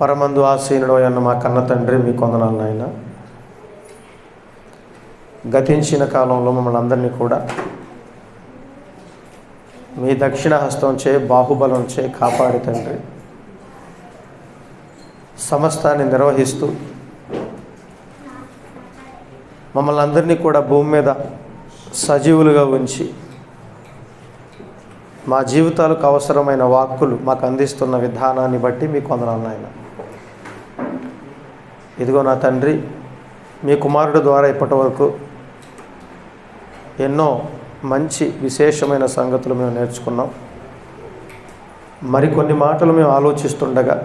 పరమందు ఆసీనుడు అన్న మా కన్న తండ్రి, మీ కొందనాలు నాయన. గతించిన కాలంలో మమ్మల్ని అందరినీ కూడా మీ దక్షిణ హస్తంచే, బాహుబలంచే కాపాడి తండ్రి సమస్తాన్ని నిర్వహిస్తూ మమ్మల్ని అందరినీ కూడా భూమి మీద సజీవులుగా ఉంచి మా జీవితాలకు అవసరమైన వాక్కులు మాకు అందిస్తున్న విధానాన్ని బట్టి మీ కొందనాలు నాయన. ఇదిగో నా తండ్రి, మీ కుమారుడు ద్వారా ఇప్పటి వరకు ఎన్నో మంచి విశేషమైన సంగతులు మేము నేర్చుకున్నాం. మరికొన్ని మాటలు మేము ఆలోచిస్తుండగా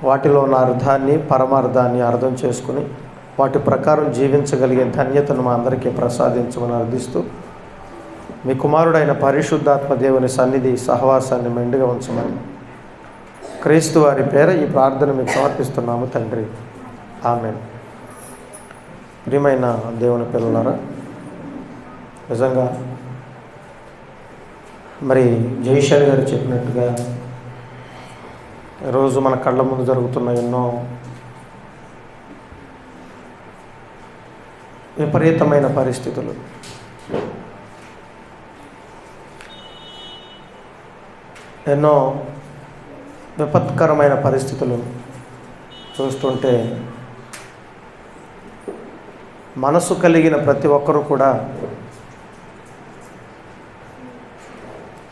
వాటిలో ఉన్న అర్థాన్ని, పరమార్థాన్ని అర్థం చేసుకుని వాటి ప్రకారం జీవించగలిగే ధన్యతను మా అందరికీ ప్రసాదించమని అర్థిస్తూ, మీ కుమారుడైన పరిశుద్ధాత్మ దేవుని సన్నిధి సహవాసాన్ని మెండుగా ఉంచమని క్రీస్తు వారి పేర ఈ ప్రార్థన మీకు సమర్పిస్తున్నాము తండ్రి. ఆమేన్. ప్రియమైన దేవుని పిల్లలారా, నిజంగా మరి జైశాలి గారు చెప్పినట్టుగా ఈరోజు మన కళ్ళ ముందు జరుగుతున్న ఎన్నో విపరీతమైన పరిస్థితులు, ఎన్నో విపత్కరమైన పరిస్థితులు చూస్తుంటే మనసు కలిగిన ప్రతి ఒక్కరూ కూడా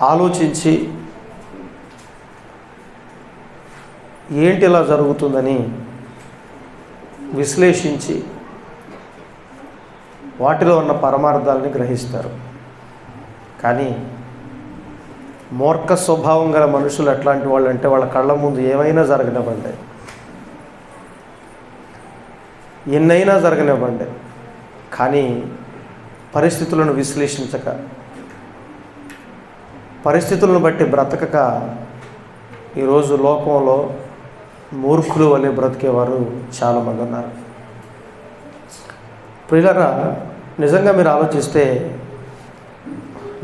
ఆలోచించి ఏంటి ఇలా జరుగుతుందని విశ్లేషించి వాటిలో ఉన్న పరమార్థాలని గ్రహిస్తారు. కానీ మూర్ఖ స్వభావం గల మనుషులు ఎట్లాంటి వాళ్ళు అంటే, వాళ్ళ కళ్ళ ముందు ఏమైనా జరగనివ్వండి, ఎన్నైనా జరగనివ్వండి, కానీ పరిస్థితులను విశ్లేషించక, పరిస్థితులను బట్టి బ్రతకక ఈరోజు లోకంలో మూర్ఖులు వలె బ్రతికేవారు చాలామంది ఉన్నారు. ప్రియులారా, నిజంగా మీరు ఆలోచిస్తే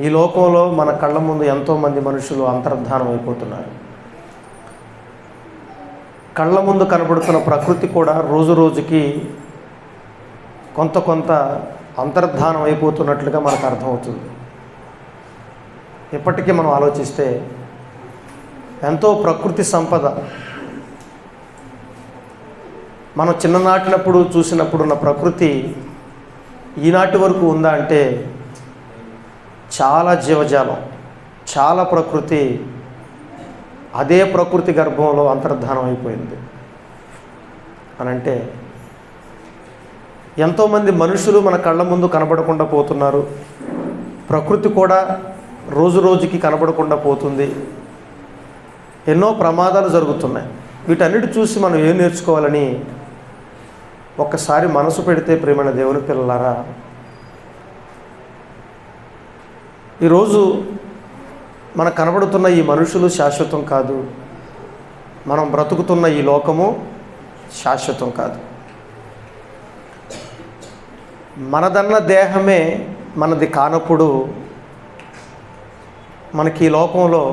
ఈ లోకంలో మన కళ్ళ ముందు ఎంతోమంది మనుషులు అంతర్ధానం అయిపోతున్నారు. కళ్ళ ముందు కనబడుతున్న ప్రకృతి కూడా రోజు రోజుకి కొంత అంతర్ధానం అయిపోతున్నట్లుగా మనకు అర్థమవుతుంది. ఇప్పటికీ మనం ఆలోచిస్తే ఎంతో ప్రకృతి సంపద మనం చిన్ననాటినప్పుడు చూసినప్పుడు ఉన్న ప్రకృతి ఈనాటి వరకు ఉందా అంటే చాలా జీవజాలం, చాలా ప్రకృతి అదే ప్రకృతి గర్భంలో అంతర్ధానం అయిపోయింది అనంటే, ఎంతోమంది మనుషులు మన కళ్ళ ముందు కనబడకుండా పోతున్నారు. ప్రకృతి కూడా రోజు రోజుకి కనబడకుండా పోతుంది. ఎన్నో ప్రమాదాలు జరుగుతున్నాయి. వీటన్నిటి చూసి మనం ఏం నేర్చుకోవాలని ఒక్కసారి మనసు పెడితే, ప్రియమైన దేవుని పిల్లలారా, ఈరోజు మనకు కనబడుతున్న ఈ మనుషులు శాశ్వతం కాదు. మనం బ్రతుకుతున్న ఈ లోకము శాశ్వతం కాదు. మనదన్న దేహమే మనది కానప్పుడు మనకి ఈ లోకంలో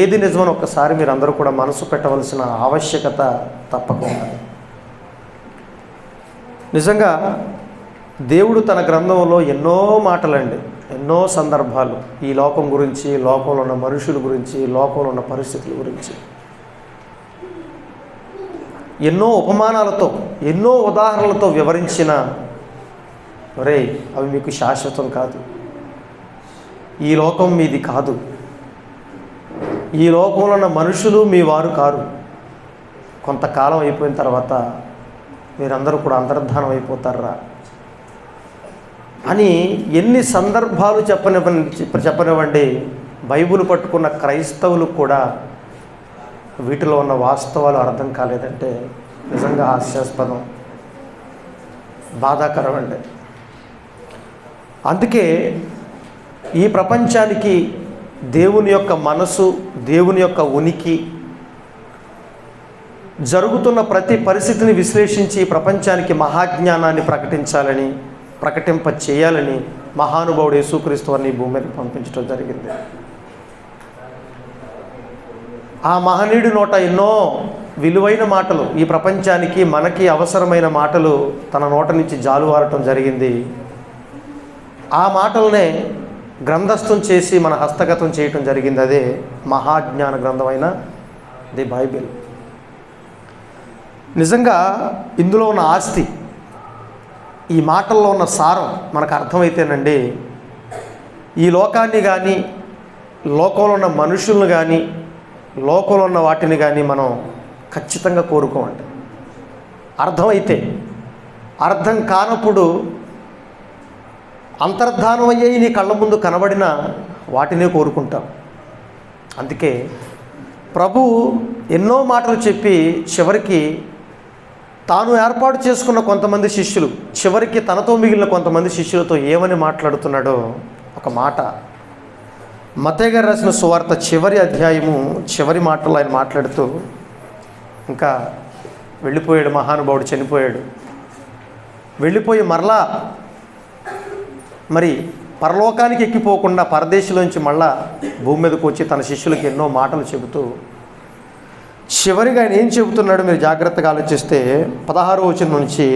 ఏది నిజమని ఒక్కసారి మీరు అందరూ కూడా మనసు పెట్టవలసిన ఆవశ్యకత తప్పకుండా. నిజంగా దేవుడు తన గ్రంథంలో ఎన్నో మాటలండి, ఎన్నో సందర్భాలు ఈ లోకం గురించి, లోకంలో ఉన్న మనుషుల గురించి, లోకంలో ఉన్న పరిస్థితుల గురించి ఎన్నో ఉపమానాలతో, ఎన్నో ఉదాహరణలతో వివరించిన, ఒరే అవి మీకు శాశ్వతం కాదు, ఈ లోకం మీది కాదు, ఈ లోకంలో ఉన్న మనుషులు మీ వారు కారు, కొంతకాలం అయిపోయిన తర్వాత మీరందరూ కూడా అంతర్ధానం అయిపోతారా అని ఎన్ని సందర్భాలు చెప్పనివ్వండి. బైబిల్ పట్టుకున్న క్రైస్తవులు కూడా వీటిలో ఉన్న వాస్తవాలు అర్థం కాలేదంటే నిజంగా హాస్యాస్పదం, బాధాకరం అండి. అందుకే ఈ ప్రపంచానికి దేవుని యొక్క మనసు, దేవుని యొక్క ఉనికి, జరుగుతున్న ప్రతి పరిస్థితిని విశ్లేషించి ప్రపంచానికి మహాజ్ఞానాన్ని ప్రకటింప చేయాలని మహానుభావుడు యేసుక్రీస్తు వారిని భూమి మీద పంపించడం జరిగింది. ఆ మహనీయుడి నోట ఎన్నో విలువైన మాటలు, ఈ ప్రపంచానికి మనకి అవసరమైన మాటలు తన నోట నుంచి జాలువారటం జరిగింది. ఆ మాటలనే గ్రంథస్థం చేసి మన హస్తగతం చేయటం జరిగింది. అదే మహాజ్ఞాన గ్రంథమైన ది బైబిల్. నిజంగా ఇందులో ఉన్న ఆస్తి, ఈ మాటల్లో ఉన్న సారం మనకు అర్థమైతేనండి, ఈ లోకాన్ని కానీ, లోకంలో ఉన్న మనుషులను కానీ, లోకంలో ఉన్న వాటిని కానీ మనం ఖచ్చితంగా కోరుకోమండి. అర్థమైతే, అర్థం కానప్పుడు అంతర్ధానం అయ్యాయి నీ కళ్ళ ముందు కనబడిన వాటినే కోరుకుంటాం. అందుకే ప్రభు ఎన్నో మాటలు చెప్పి చివరికి తాను ఏర్పాటు చేసుకున్న కొంతమంది శిష్యులు, చివరికి తనతో మిగిలిన కొంతమంది శిష్యులతో ఏమని మాట్లాడుతున్నాడో ఒక మాట మత్తయి గారు రాసిన సువార్త చివరి అధ్యాయము చివరి మాటలు ఆయన మాట్లాడుతూ, ఇంకా వెళ్ళిపోయాడు మహానుభావుడు, చనిపోయాడు. వెళ్ళిపోయి మరలా మరి పరలోకానికి ఎక్కిపోకుండా పరదేశంలోంచి మళ్ళా భూమి మీదకి వచ్చి తన శిష్యులకు ఎన్నో మాటలు చెబుతూ చివరిగా ఆయన ఏం చెబుతున్నాడు మీరు జాగ్రత్తగా ఆలోచిస్తే 16వ వచనం నుంచి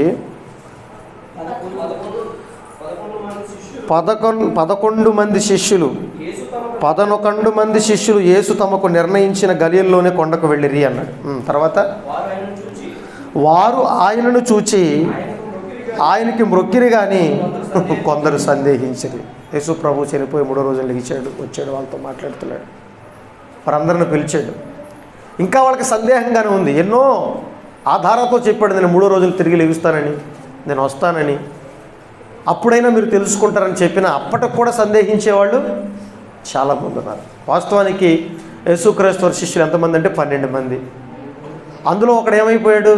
11 మంది శిష్యులు 11 మంది శిష్యులు యేసు తమకు నిర్ణయించిన గలియల్లోనే కొండకు వెళ్ళిరి అన్నాడు. తర్వాత వారు ఆయనను చూచి ఆయనకి మ్రొక్కిరి కానీ కొందరు సందేహించరు. యేసు ప్రభు చనిపోయి 3వ రోజున లెగిచాడు, వచ్చాడు, వాళ్ళతో మాట్లాడుతున్నాడు, వారందరిని పిలిచాడు. ఇంకా వాళ్ళకి సందేహంగానే ఉంది. ఎన్నో ఆధారాలతో చెప్పాడు, నేను 3వ రోజులు తిరిగి లెగుస్తానని, నేను వస్తానని, అప్పుడైనా మీరు తెలుసుకుంటారని చెప్పిన అప్పటికి కూడా సందేహించేవాళ్ళు చాలామంది ఉన్నారు. వాస్తవానికి యేసుక్రీస్తు శిష్యులు ఎంతమంది అంటే 12 మంది. అందులో ఒకడు ఏమైపోయాడు,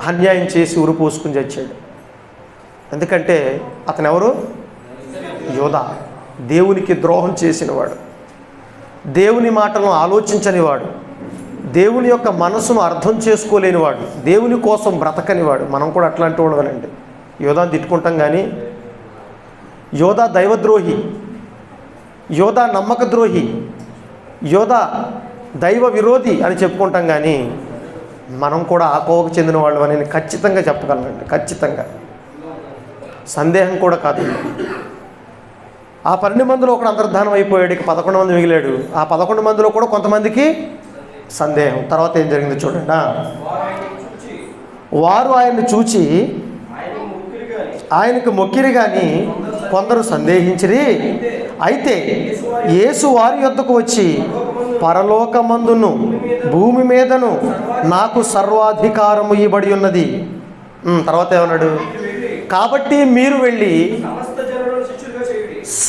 అన్యాయం చేసి ఉరి పోసుకుని చచ్చాడు. ఎందుకంటే అతను ఎవరు, యోధా, దేవునికి ద్రోహం చేసినవాడు, దేవుని మాటలను ఆలోచించనివాడు, దేవుని యొక్క మనసును అర్థం చేసుకోలేనివాడు, దేవుని కోసం బ్రతకనివాడు. మనం కూడా అట్లాంటి వాడవనండి. యోధాను తిట్టుకుంటాం కానీ యోధా దైవద్రోహి, యోధా నమ్మక ద్రోహి, యోధా దైవ విరోధి అని చెప్పుకుంటాం కానీ మనం కూడా ఆ కోవకు చెందిన వాళ్ళు అని నేను ఖచ్చితంగా చెప్పగలనండి. ఖచ్చితంగా, సందేహం కూడా కాదు. ఆ 12 మందిలో ఒకడు అంతర్ధానం అయిపోయాడు, ఇక 11 మంది మిగిలాడు. ఆ 11 మందిలో కూడా కొంతమందికి సందేహం. తర్వాత ఏం జరిగిందో చూడండి. వారు ఆయన్ని చూచి ఆయనకు మొక్కిరి కానీ కొందరు సందేహించిరి. అయితే యేసు వారి యొద్దకు వచ్చి, పరలోకమందును భూమి మీదను నాకు సర్వాధికారము ఇవ్వబడి ఉన్నది. తర్వాత ఏమన్నాడు, కాబట్టి మీరు వెళ్ళి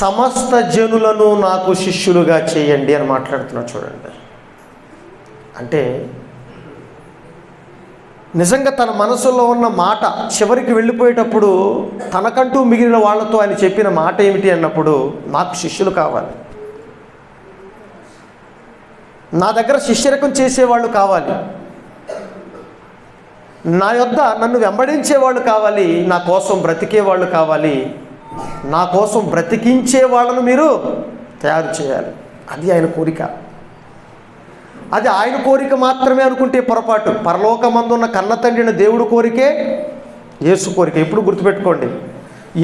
సమస్త జనులను నాకు శిష్యులుగా చేయండి అని మాట్లాడుతున్నాడు. చూడండి, అంటే నిజంగా తన మనసులో ఉన్న మాట చివరికి వెళ్ళిపోయేటప్పుడు తనకంటూ మిగిలిన వాళ్ళతో ఆయన చెప్పిన మాట ఏమిటి అన్నప్పుడు, నాకు శిష్యులు కావాలి, నా దగ్గర శిష్యరకం చేసేవాళ్ళు కావాలి, నా యొద్ద నన్ను వెంబడించేవాళ్ళు కావాలి, నా కోసం బ్రతికేవాళ్ళు కావాలి, నా కోసం బ్రతికించే వాళ్ళను మీరు తయారు చేయాలి. అది ఆయన కోరిక. అది ఆయన కోరిక మాత్రమే అనుకుంటే పొరపాటు. పరలోకమందున్న కన్న తండ్రిని దేవుడు కోరికే యేసు కోరిక. ఎప్పుడు గుర్తుపెట్టుకోండి,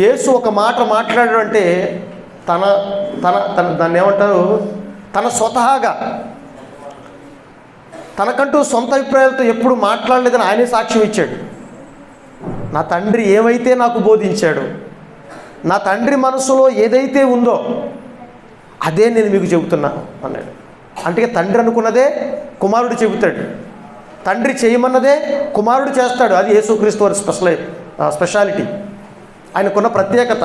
యేసు ఒక మాట మాట్లాడడం అంటే తన తన తన దాన్ని ఏమంటారు, తన స్వతహాగా తనకంటూ సొంత అభిప్రాయాలతో ఎప్పుడు మాట్లాడలేదని ఆయనే సాక్ష్యం ఇచ్చాడు. నా తండ్రి ఏమైతే నాకు బోధించాడు, నా తండ్రి మనసులో ఏదైతే ఉందో అదే నేను మీకు చెబుతున్నాను అన్నాడు. అంటే తండ్రి అనుకున్నదే కుమారుడు చెబుతాడు, తండ్రి చేయమన్నదే కుమారుడు చేస్తాడు. అది యేసుక్రీస్తు వారి స్పెషాలిటీ, ఆయనకున్న ప్రత్యేకత.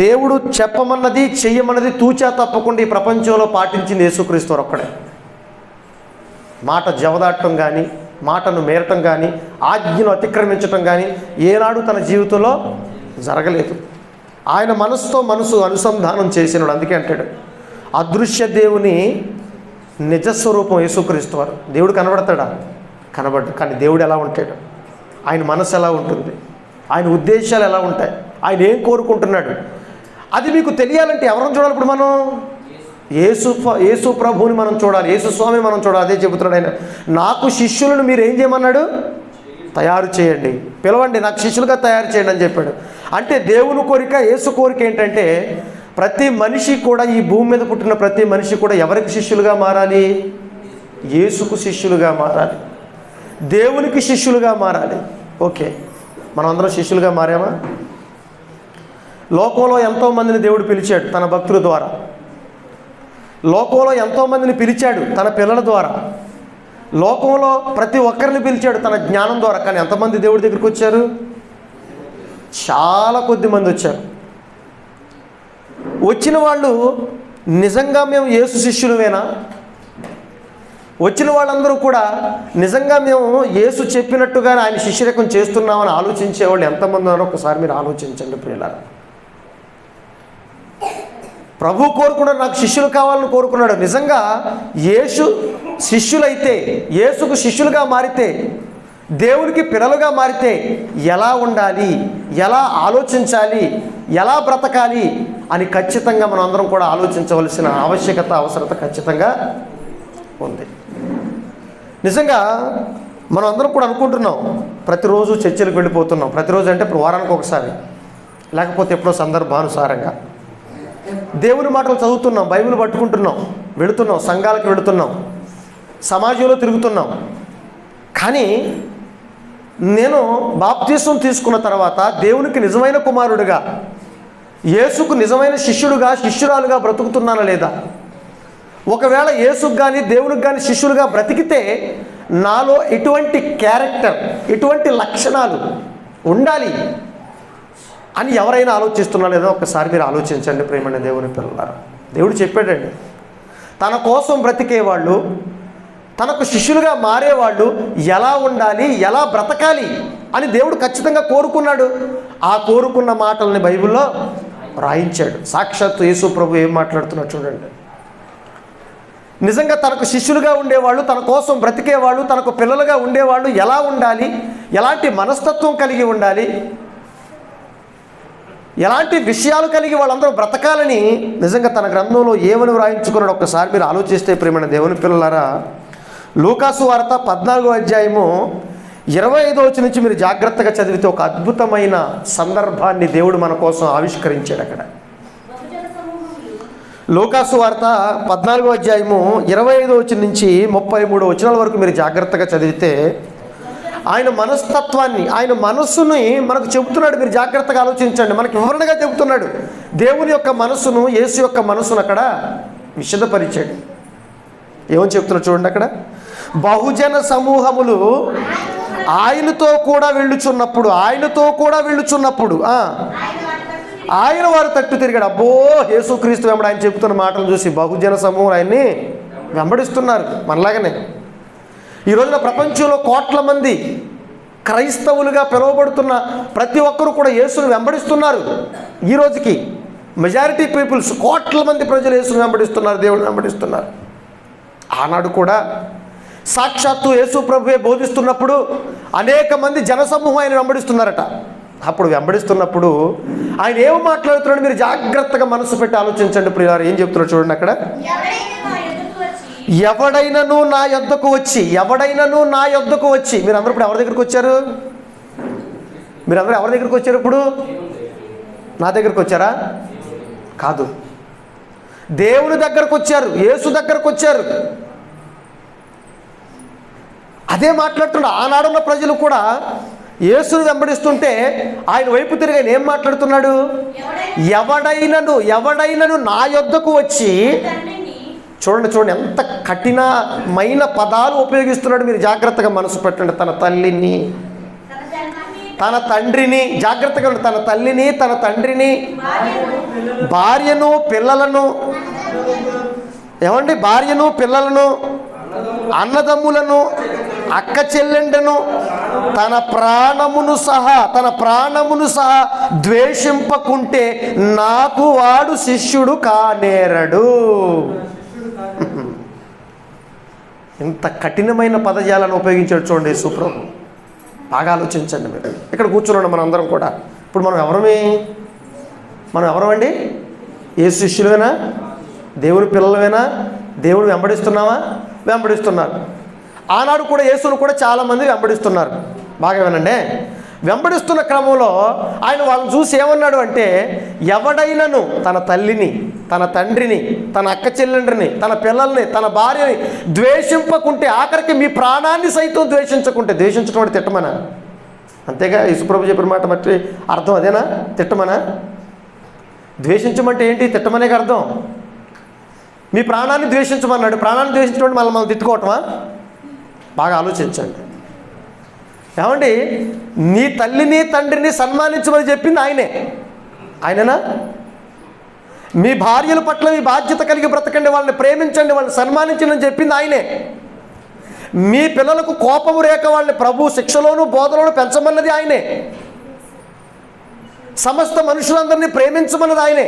దేవుడు చెప్పమన్నది చెయ్యమన్నది తూచా తప్పకుండా ఈ ప్రపంచంలో పాటించింది యేసుక్రీస్తు వారు ఒక్కడే. మాట జవదాటం కానీ, మాటను మేరటం కానీ, ఆజ్ఞను అతిక్రమించటం కానీ ఏనాడు తన జీవితంలో జరగలేదు. ఆయన మనసుతో మనసు అనుసంధానం చేసినాడు. అందుకే అంటాడు, అదృశ్య దేవుని నిజస్వరూపం యేసుక్రీస్తు వారు. దేవుడు కనబడతాడా? కనబడ్డు. కానీ దేవుడు ఎలా ఉంటాడు, ఆయన మనసు ఎలా ఉంటుంది, ఆయన ఉద్దేశాలు ఎలా ఉంటాయి, ఆయన ఏం కోరుకుంటున్నాడు, అది మీకు తెలియాలంటే ఎవరిని చూడాలి? ఇప్పుడు మనం యేసు ప్రభువుని మనం చూడాలి, యేసు స్వామిని మనం చూడాలి. అదే చెబుతున్నాడు ఆయన, నాకు శిష్యులను మీరు ఏం చేయమన్నాడు? తయారు చేయండి, పిలవండి, నాకు శిష్యులుగా తయారు చేయండి అని చెప్పాడు. అంటే దేవుని కోరిక, యేసు కోరిక ఏంటంటే ప్రతి మనిషి కూడా, ఈ భూమి మీద పుట్టిన ప్రతి మనిషి కూడా ఎవరికి శిష్యులుగా మారాలి? యేసుకు శిష్యులుగా మారాలి, దేవునికి శిష్యులుగా మారాలి. ఓకే, మనం అందరం శిష్యులుగా మారామా? లోకంలో ఎంతోమందిని దేవుడు పిలిచాడు తన భక్తుల ద్వారా, లోకంలో ఎంతోమందిని పిలిచాడు తన పిల్లల ద్వారా, లోకంలో ప్రతి ఒక్కరిని పిలిచాడు తన జ్ఞానం ద్వారా. కానీ ఎంతమంది దేవుడి దగ్గరికి వచ్చారు? చాలా కొద్ది మంది వచ్చారు. వచ్చిన వాళ్ళు నిజంగా మేము యేసు శిష్యులమేనా? వచ్చిన వాళ్ళందరూ కూడా నిజంగా మేము యేసు చెప్పినట్టుగానే ఆయన శిష్యరకం చేస్తున్నామని ఆలోచించేవాళ్ళు ఎంతమంది ఉన్నారో ఒకసారి మీరు ఆలోచించండి ప్రియులారా. ప్రభు కోరుకున్నాడు, నాకు శిష్యులు కావాలని కోరుకున్నాడు. నిజంగా యేసు శిష్యులైతే, యేసుకు శిష్యులుగా మారితే, దేవునికి పిల్లలుగా మారితే ఎలా ఉండాలి, ఎలా ఆలోచించాలి, ఎలా బ్రతకాలి అని ఖచ్చితంగా మనం అందరం కూడా ఆలోచించవలసిన ఆవశ్యకత, అవసరత ఖచ్చితంగా ఉంది. నిజంగా మనం అందరం కూడా అనుకుంటున్నాం, ప్రతిరోజు చర్చలకు వెళ్ళిపోతున్నాం. ప్రతిరోజు అంటే ఇప్పుడు వారానికి ఒకసారి, లేకపోతే ఎప్పుడో సందర్భానుసారంగా దేవుని మాటలు చదువుతున్నాం, బైబిల్ పట్టుకుంటున్నాం, వెళుతున్నాం, సంఘాలకు వెళుతున్నాం, సమాజంలో తిరుగుతున్నాం. కానీ నేను బాప్తీసం తీసుకున్న తర్వాత దేవునికి నిజమైన కుమారుడిగా, యేసుకు నిజమైన శిష్యుడుగా, శిష్యురాలుగా బ్రతుకుతున్నానా లేదా? ఒకవేళ యేసుకు కానీ దేవునికి కానీ శిష్యులుగా బ్రతికితే నాలో ఎటువంటి క్యారెక్టర్, ఎటువంటి లక్షణాలు ఉండాలి అని ఎవరైనా ఆలోచిస్తున్నా లేదో ఒకసారి మీరు ఆలోచించండి ప్రియమైన దేవుని పిల్లలారా. దేవుడు చెప్పాడండి, తన కోసం బ్రతికేవాళ్ళు, తనకు శిష్యులుగా మారేవాళ్ళు ఎలా ఉండాలి, ఎలా బ్రతకాలి అని దేవుడు ఖచ్చితంగా కోరుకున్నాడు. ఆ కోరుకున్న మాటల్ని బైబిల్లో రాయించాడు. సాక్షాత్తు యేసు ప్రభు ఏం మాట్లాడుతున్నాడు చూడండి. నిజంగా తనకు శిష్యులుగా ఉండేవాళ్ళు, తన కోసం బ్రతికేవాళ్ళు, తనకు పిల్లలుగా ఉండేవాళ్ళు ఎలా ఉండాలి, ఎలాంటి మనస్తత్వం కలిగి ఉండాలి, ఎలాంటి విషయాలు కలిగి వాళ్ళందరూ బ్రతకాలని నిజంగా తన గ్రంథంలో ఏమని వ్రాయించుకున్నాడు ఒక్కసారి మీరు ఆలోచిస్తే ప్రియమైన దేవుని పిల్లలారా. లూకాసు వార్త 14వ అధ్యాయము 25వ వచనం నుంచి మీరు జాగ్రత్తగా చదివితే ఒక అద్భుతమైన సందర్భాన్ని దేవుడు మన కోసం ఆవిష్కరించాడు అక్కడ. లూకాసు వార్త 14వ అధ్యాయము 25వ వచనం నుంచి 33వ వచనాల వరకు మీరు జాగ్రత్తగా చదివితే ఆయన మనస్తత్వాన్ని, ఆయన మనస్సుని మనకు చెబుతున్నాడు. మీరు జాగ్రత్తగా ఆలోచించండి. మనకు వివరణగా చెబుతున్నాడు దేవుని యొక్క మనస్సును, యేసు యొక్క మనస్సును అక్కడ విశదపరిచాడు. ఏమని చెప్తున్నాడు చూడండి అక్కడ. బహుజన సమూహములు ఆయనతో కూడా వెళ్ళుచున్నప్పుడు ఆయన వారు తట్టు తిరిగాడు. అబ్బో, యేసుక్రీస్తు వెంబడి ఆయన చెబుతున్న మాటలు చూసి బహుజన సమూహం ఆయన్ని వెంబడిస్తున్నారు. మనలాగనే ఈ రోజున ప్రపంచంలో కోట్ల మంది క్రైస్తవులుగా పిలువబడుతున్న ప్రతి ఒక్కరూ కూడా యేసును వెంబడిస్తున్నారు. ఈ రోజుకి మెజారిటీ పీపుల్స్, కోట్ల మంది ప్రజలు యేసును వెంబడిస్తున్నారు, దేవుడిని వెంబడిస్తున్నారు. ఆనాడు కూడా సాక్షాత్తు యేసు ప్రభువే బోధిస్తున్నప్పుడు అనేక మంది జనసమూహం ఆయన వెంబడిస్తున్నారట. అప్పుడు వెంబడిస్తున్నప్పుడు ఆయన ఏం మాట్లాడుతున్నాడు మీరు జాగ్రత్తగా మనసు పెట్టి ఆలోచించండి ప్రియులారా. ఏం చెప్తున్నాడు చూడండి అక్కడ. ఎవడైనను నా యొద్దకు వచ్చి మీరందరూ ఇప్పుడు ఎవరి దగ్గరికి వచ్చారు? మీరందరూ ఎవరి దగ్గరికి వచ్చారు? ఇప్పుడు నా దగ్గరకు వచ్చారా? కాదు, దేవుని దగ్గరకు వచ్చారు, యేసు దగ్గరకు వచ్చారు. అదే మాట్లాడుతున్నాడు. ఆనాడున్న ప్రజలు కూడా యేసును వెంబడిస్తుంటే ఆయన వైపు తిరిగి ఆయన ఏం మాట్లాడుతున్నాడు? ఎవడైనను నా యొద్దకు వచ్చి, చూడండి ఎంత కఠినమైన పదాలు ఉపయోగిస్తున్నాడు. మీరు జాగ్రత్తగా మనసు పెట్టండి. తన తల్లిని, తన తండ్రిని, జాగ్రత్తగా ఉండి, తన తల్లిని, తన తండ్రిని, భార్యను, పిల్లలను, భార్యను, పిల్లలను, అన్నదమ్ములను, అక్క చెల్లెండను, తన ప్రాణమును సహా ద్వేషింపకుంటే నాకు వాడు శిష్యుడు కానేరడు. ఇంత కఠినమైన పదజాలను ఉపయోగించాడు చూడండి యేసుప్రభు. బాగా ఆలోచించండి మీరు. ఇక్కడ కూర్చున్నాడు మనం అందరం కూడా. ఇప్పుడు మనం ఎవరమండి? యేసు శిష్యులేనా? దేవుని పిల్లలమేనా? దేవుని వెంబడిస్తున్నావా? వెంబడిస్తున్నారు. ఆనాడు కూడా యేసును కూడా చాలామంది వెంబడిస్తున్నారు. బాగా వినండి. వెంబడిస్తున్న క్రమంలో ఆయన వాళ్ళని చూసి ఏమన్నాడు అంటే, ఎవడైనను తన తల్లిని, తన తండ్రిని, తన అక్క చెల్లెండ్రిని, తన పిల్లల్ని, తన భార్యని ద్వేషింపకుంటే, ఆఖరికి మీ ప్రాణాన్ని సైతం ద్వేషించకుంటే, ద్వేషించడం అంటే తిట్టమనా? అంతేగా యేసుప్రభు చెప్పిన మాట బట్టి అర్థం అదేనా? తిట్టమనా? ద్వేషించమంటే ఏంటి? తిట్టమనే అర్థం. మీ ప్రాణాన్ని ద్వేషించమన్నాడు. ప్రాణాన్ని ద్వేషించడం అంటే మనం తిట్టుకోవటమా? బాగా ఆలోచించండి. ఏమండి, నీ తల్లిని తండ్రిని సన్మానించమని చెప్పింది ఆయనేనా? మీ భార్యల పట్ల మీ బాధ్యత కలిగి బ్రతకండి, వాళ్ళని ప్రేమించండి, వాళ్ళని సన్మానించండి అని చెప్పింది ఆయనే. మీ పిల్లలకు కోపము రేక వాళ్ళని ప్రభు శిక్షలోను బోధలోను పెంచమన్నది ఆయనే. సమస్త మనుషులందరినీ ప్రేమించమన్నది ఆయనే.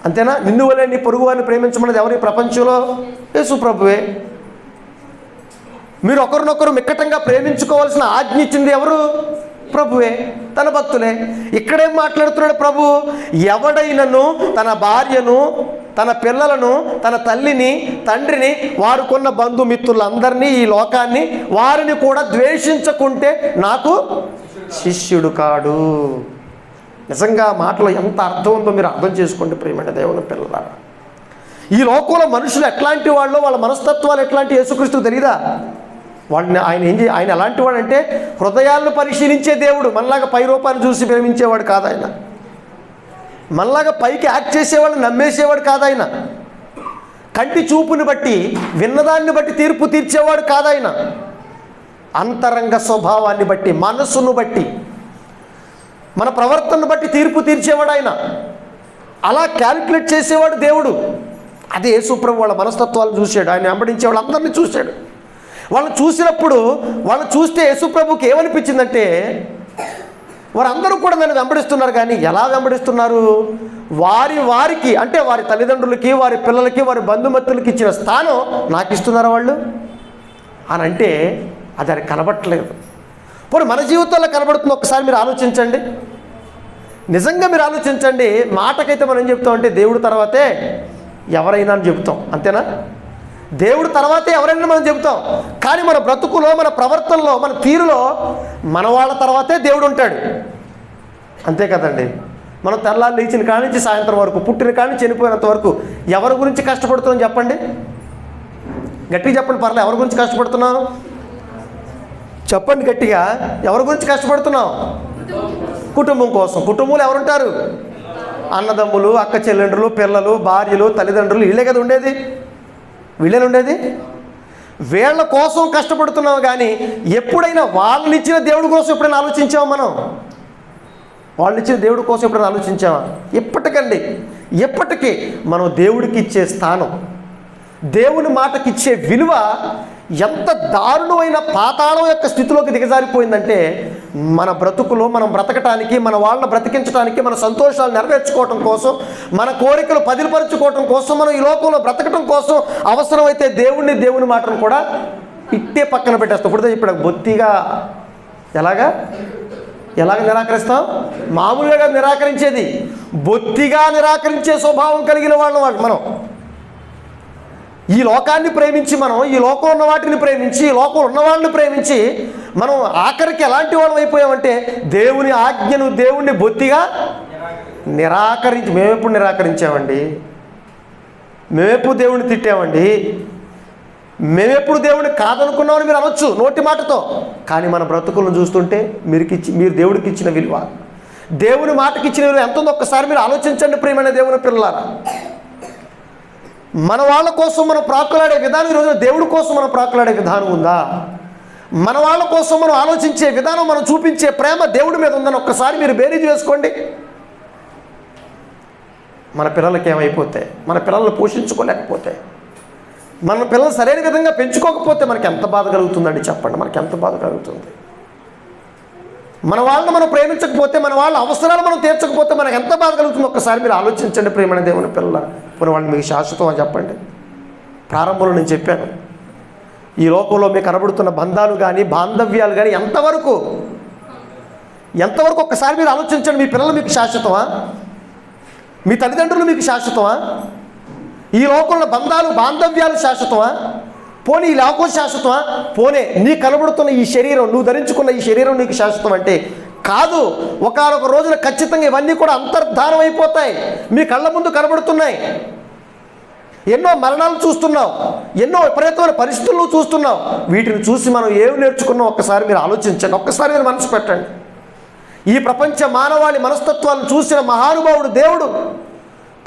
అంతేనా? నిన్ను వలే నీ పొరుగు వారిని ప్రేమించమన్నది ఎవరి ప్రపంచంలో? యేసు ప్రభువే. మీరు ఒకరినొకరు మిక్కటంగా ప్రేమించుకోవాల్సిన ఆజ్ఞ ఇచ్చింది ఎవరు? ప్రభువే, తన భక్తులే. ఇక్కడేం మాట్లాడుతున్నాడు ప్రభు? ఎవడైనను తన భార్యను, తన పిల్లలను, తన తల్లిని, తండ్రిని, వారుకున్న బంధుమిత్రులందరినీ, ఈ లోకాన్ని, వారిని కూడా ద్వేషించకుంటే నాకు శిష్యుడు కాడు. నిజంగా మాటలో ఎంత అర్థం ఉందో మీరు అర్థం చేసుకోండి ప్రియమైన దేవుని పిల్లలారా. ఈ లోకంలో మనుషులు ఎట్లాంటి వాళ్ళు, వాళ్ళ మనస్తత్వాలు ఎట్లాంటి యేసుక్రీస్తుకు తెలియదా? వాడిని ఆయన ఎలాంటి వాడు అంటే, హృదయాలను పరిశీలించే దేవుడు. మనలాగా పై రూపాన్ని చూసి ప్రేమించేవాడు కాదు ఆయన. మనలాగా పైకి యాక్ట్ చేసేవాడు, నమ్మేసేవాడు కాదు ఆయన. కంటి చూపుని బట్టి, విన్నదాన్ని బట్టి తీర్పు తీర్చేవాడు కాదు ఆయన. అంతరంగ స్వభావాన్ని బట్టి, మనస్సును బట్టి, మన ప్రవర్తనను బట్టి తీర్పు తీర్చేవాడు ఆయన. అలా క్యాలిక్యులేట్ చేసేవాడు దేవుడు. అదే యేసుప్రభు వాళ్ళ మనస్తత్వాలను చూశాడు. ఆయన వెంబడించే వాళ్ళందరినీ చూశాడు. వాళ్ళని చూసినప్పుడు, వాళ్ళని చూస్తే యేసుప్రభుకి ఏమనిపించిందంటే, వారందరూ కూడా నన్ను వెంబడిస్తున్నారు. కానీ ఎలా వెంబడిస్తున్నారు? వారికి అంటే వారి తల్లిదండ్రులకి, వారి పిల్లలకి, వారి బంధుమిత్రులకి ఇచ్చిన స్థానం నాకు ఇస్తున్నారా వాళ్ళు అని అంటే అది అది కనబట్టలేదు. పోనీ మన జీవితంలో కనబడుతుంది. ఒక్కసారి మీరు ఆలోచించండి. నిజంగా మీరు ఆలోచించండి. మాటకైతే మనం ఏం చెప్తామంటే దేవుడు తర్వాతే ఎవరైనా అని చెప్తాం. అంతేనా? దేవుడు తర్వాతే ఎవరైనా మనం చెబుతాం. కానీ మన బ్రతుకులో, మన ప్రవర్తనలో, మన తీరులో మన వాళ్ళ తర్వాతే దేవుడు ఉంటాడు. అంతే కదండి. మనం తెల్లారు లేచిన కాడి నుంచి సాయంత్రం వరకు, పుట్టిన కాడి నుంచి చనిపోయినంత వరకు ఎవరి గురించి కష్టపడుతున్నాం చెప్పండి? గట్టిగా చెప్పండి, పర్లేదు. ఎవరి గురించి కష్టపడుతున్నాం చెప్పండి గట్టిగా. ఎవరి గురించి కష్టపడుతున్నాం? కుటుంబం కోసం. కుటుంబంలో ఎవరుంటారు? అన్నదమ్ములు, అక్క చెల్లెండ్రులు, పిల్లలు, భార్యలు, తల్లిదండ్రులు, వీళ్ళే కదా ఉండేది. వీళ్ళని ఉండేది. వీళ్ళ కోసం కష్టపడుతున్నాం. కానీ ఎప్పుడైనా వాళ్ళని ఇచ్చిన దేవుడి కోసం ఎప్పుడైనా ఆలోచించామా మనం? వాళ్ళని ఇచ్చిన దేవుడి కోసం ఎప్పుడైనా ఆలోచించామా? ఎప్పటికీ మనం దేవుడికి ఇచ్చే స్థానం, దేవుని మాటకి ఇచ్చే విలువ ఎంత దారుణమైన పాతాళం యొక్క స్థితిలోకి దిగజారిపోయిందంటే, మన బ్రతుకులో మనం బ్రతకటానికి, మన వాళ్ళని బ్రతికించడానికి, మన సంతోషాలు నెరవేర్చుకోవటం కోసం, మన కోరికలు పదిలపరుచుకోవటం కోసం, మనం ఈ లోకంలో బ్రతకటం కోసం అవసరమైతే దేవుని మాటను కూడా ఇట్టే పక్కన పెట్టేస్తాం. ఇప్పుడు బొత్తిగా ఎలాగ నిరాకరిస్తాం? మామూలుగా నిరాకరించేది, బొత్తిగా నిరాకరించే స్వభావం కలిగిన వాళ్ళం మనం. ఈ లోకాన్ని ప్రేమించి, మనం ఈ లోకంలో ఉన్న వాటిని ప్రేమించి, ఈ లోకంలో ఉన్న వాళ్ళని ప్రేమించి, మనం ఆఖరికి ఎలాంటి వాళ్ళం అయిపోయామంటే, దేవుని ఆజ్ఞను, దేవుణ్ణి బొత్తిగా నిరాకరించి. మేమెప్పుడు నిరాకరించామండి? మేమెప్పుడు దేవుణ్ణి తిట్టామండి? మేమెప్పుడు దేవుడిని కాదనుకున్నామని మీరు అనొచ్చు నోటి మాటతో. కానీ మన బ్రతుకులను చూస్తుంటే మీరు దేవుడికి ఇచ్చిన విలువ, దేవుని మాటకి ఇచ్చిన విలువ ఎంత ఉందో ఒక్కసారి మీరు ఆలోచించండి ప్రియమైన దేవుని పిల్లలారా. మన వాళ్ళ కోసం మనం ప్రాకులాడే విధానం, ఈరోజు దేవుడి కోసం మనం ప్రాకులాడే విధానం ఉందా? మన వాళ్ళ కోసం మనం ఆలోచించే విధానం, మనం చూపించే ప్రేమ దేవుడి మీద ఉందని ఒక్కసారి మీరు బేరీజు వేసుకోండి. మన పిల్లలకి ఏమైపోతే, మన పిల్లల్ని పోషించుకోలేకపోతే, మన పిల్లలు సరైన విధంగా పెంచుకోకపోతే మనకి ఎంత బాధ కలుగుతుందండి చెప్పండి? మనకి ఎంత బాధ కలుగుతుంది? మన వాళ్ళని మనం ప్రేమించకపోతే, మన వాళ్ళ అవసరాలు మనం తీర్చకపోతే మనకు ఎంత బాధ కలుగుతుందో ఒక్కసారి మీరు ఆలోచించండి ప్రియమైన దేవుని పిల్లల. పోనీ వాళ్ళు మీకు శాశ్వతం అని చెప్పండి. ప్రారంభంలో నేను చెప్పాను, ఈ లోకంలో మీకు కనబడుతున్న బంధాలు కానీ, బాంధవ్యాలు కానీ ఎంతవరకు ఒక్కసారి మీరు ఆలోచించండి. మీ పిల్లలు మీకు శాశ్వతమా? మీ తల్లిదండ్రులు మీకు శాశ్వతమా? ఈ లోకంలో బంధాలు బాంధవ్యాలు శాశ్వతమా? పోనీ ఈ లోకం శాశ్వతమా? పోనీ నీకు కనబడుతున్న ఈ శరీరం, నువ్వు ధరించుకున్న ఈ శరీరం నీకు శాశ్వతం అంటే కాదు. ఒకానొక రోజున ఖచ్చితంగా ఇవన్నీ కూడా అంతర్ధానం అయిపోతాయి. మీ కళ్ళ ముందు కనబడుతున్నాయి. ఎన్నో మరణాలు చూస్తున్నావు, ఎన్నో విపరీతమైన పరిస్థితులను చూస్తున్నావు. వీటిని చూసి మనం ఏమి నేర్చుకున్నాం ఒక్కసారి మీరు ఆలోచించండి, ఒక్కసారి మీరు మనసు పెట్టండి. ఈ ప్రపంచ మానవాళి మనస్తత్వాలను చూసిన మహానుభావుడు దేవుడు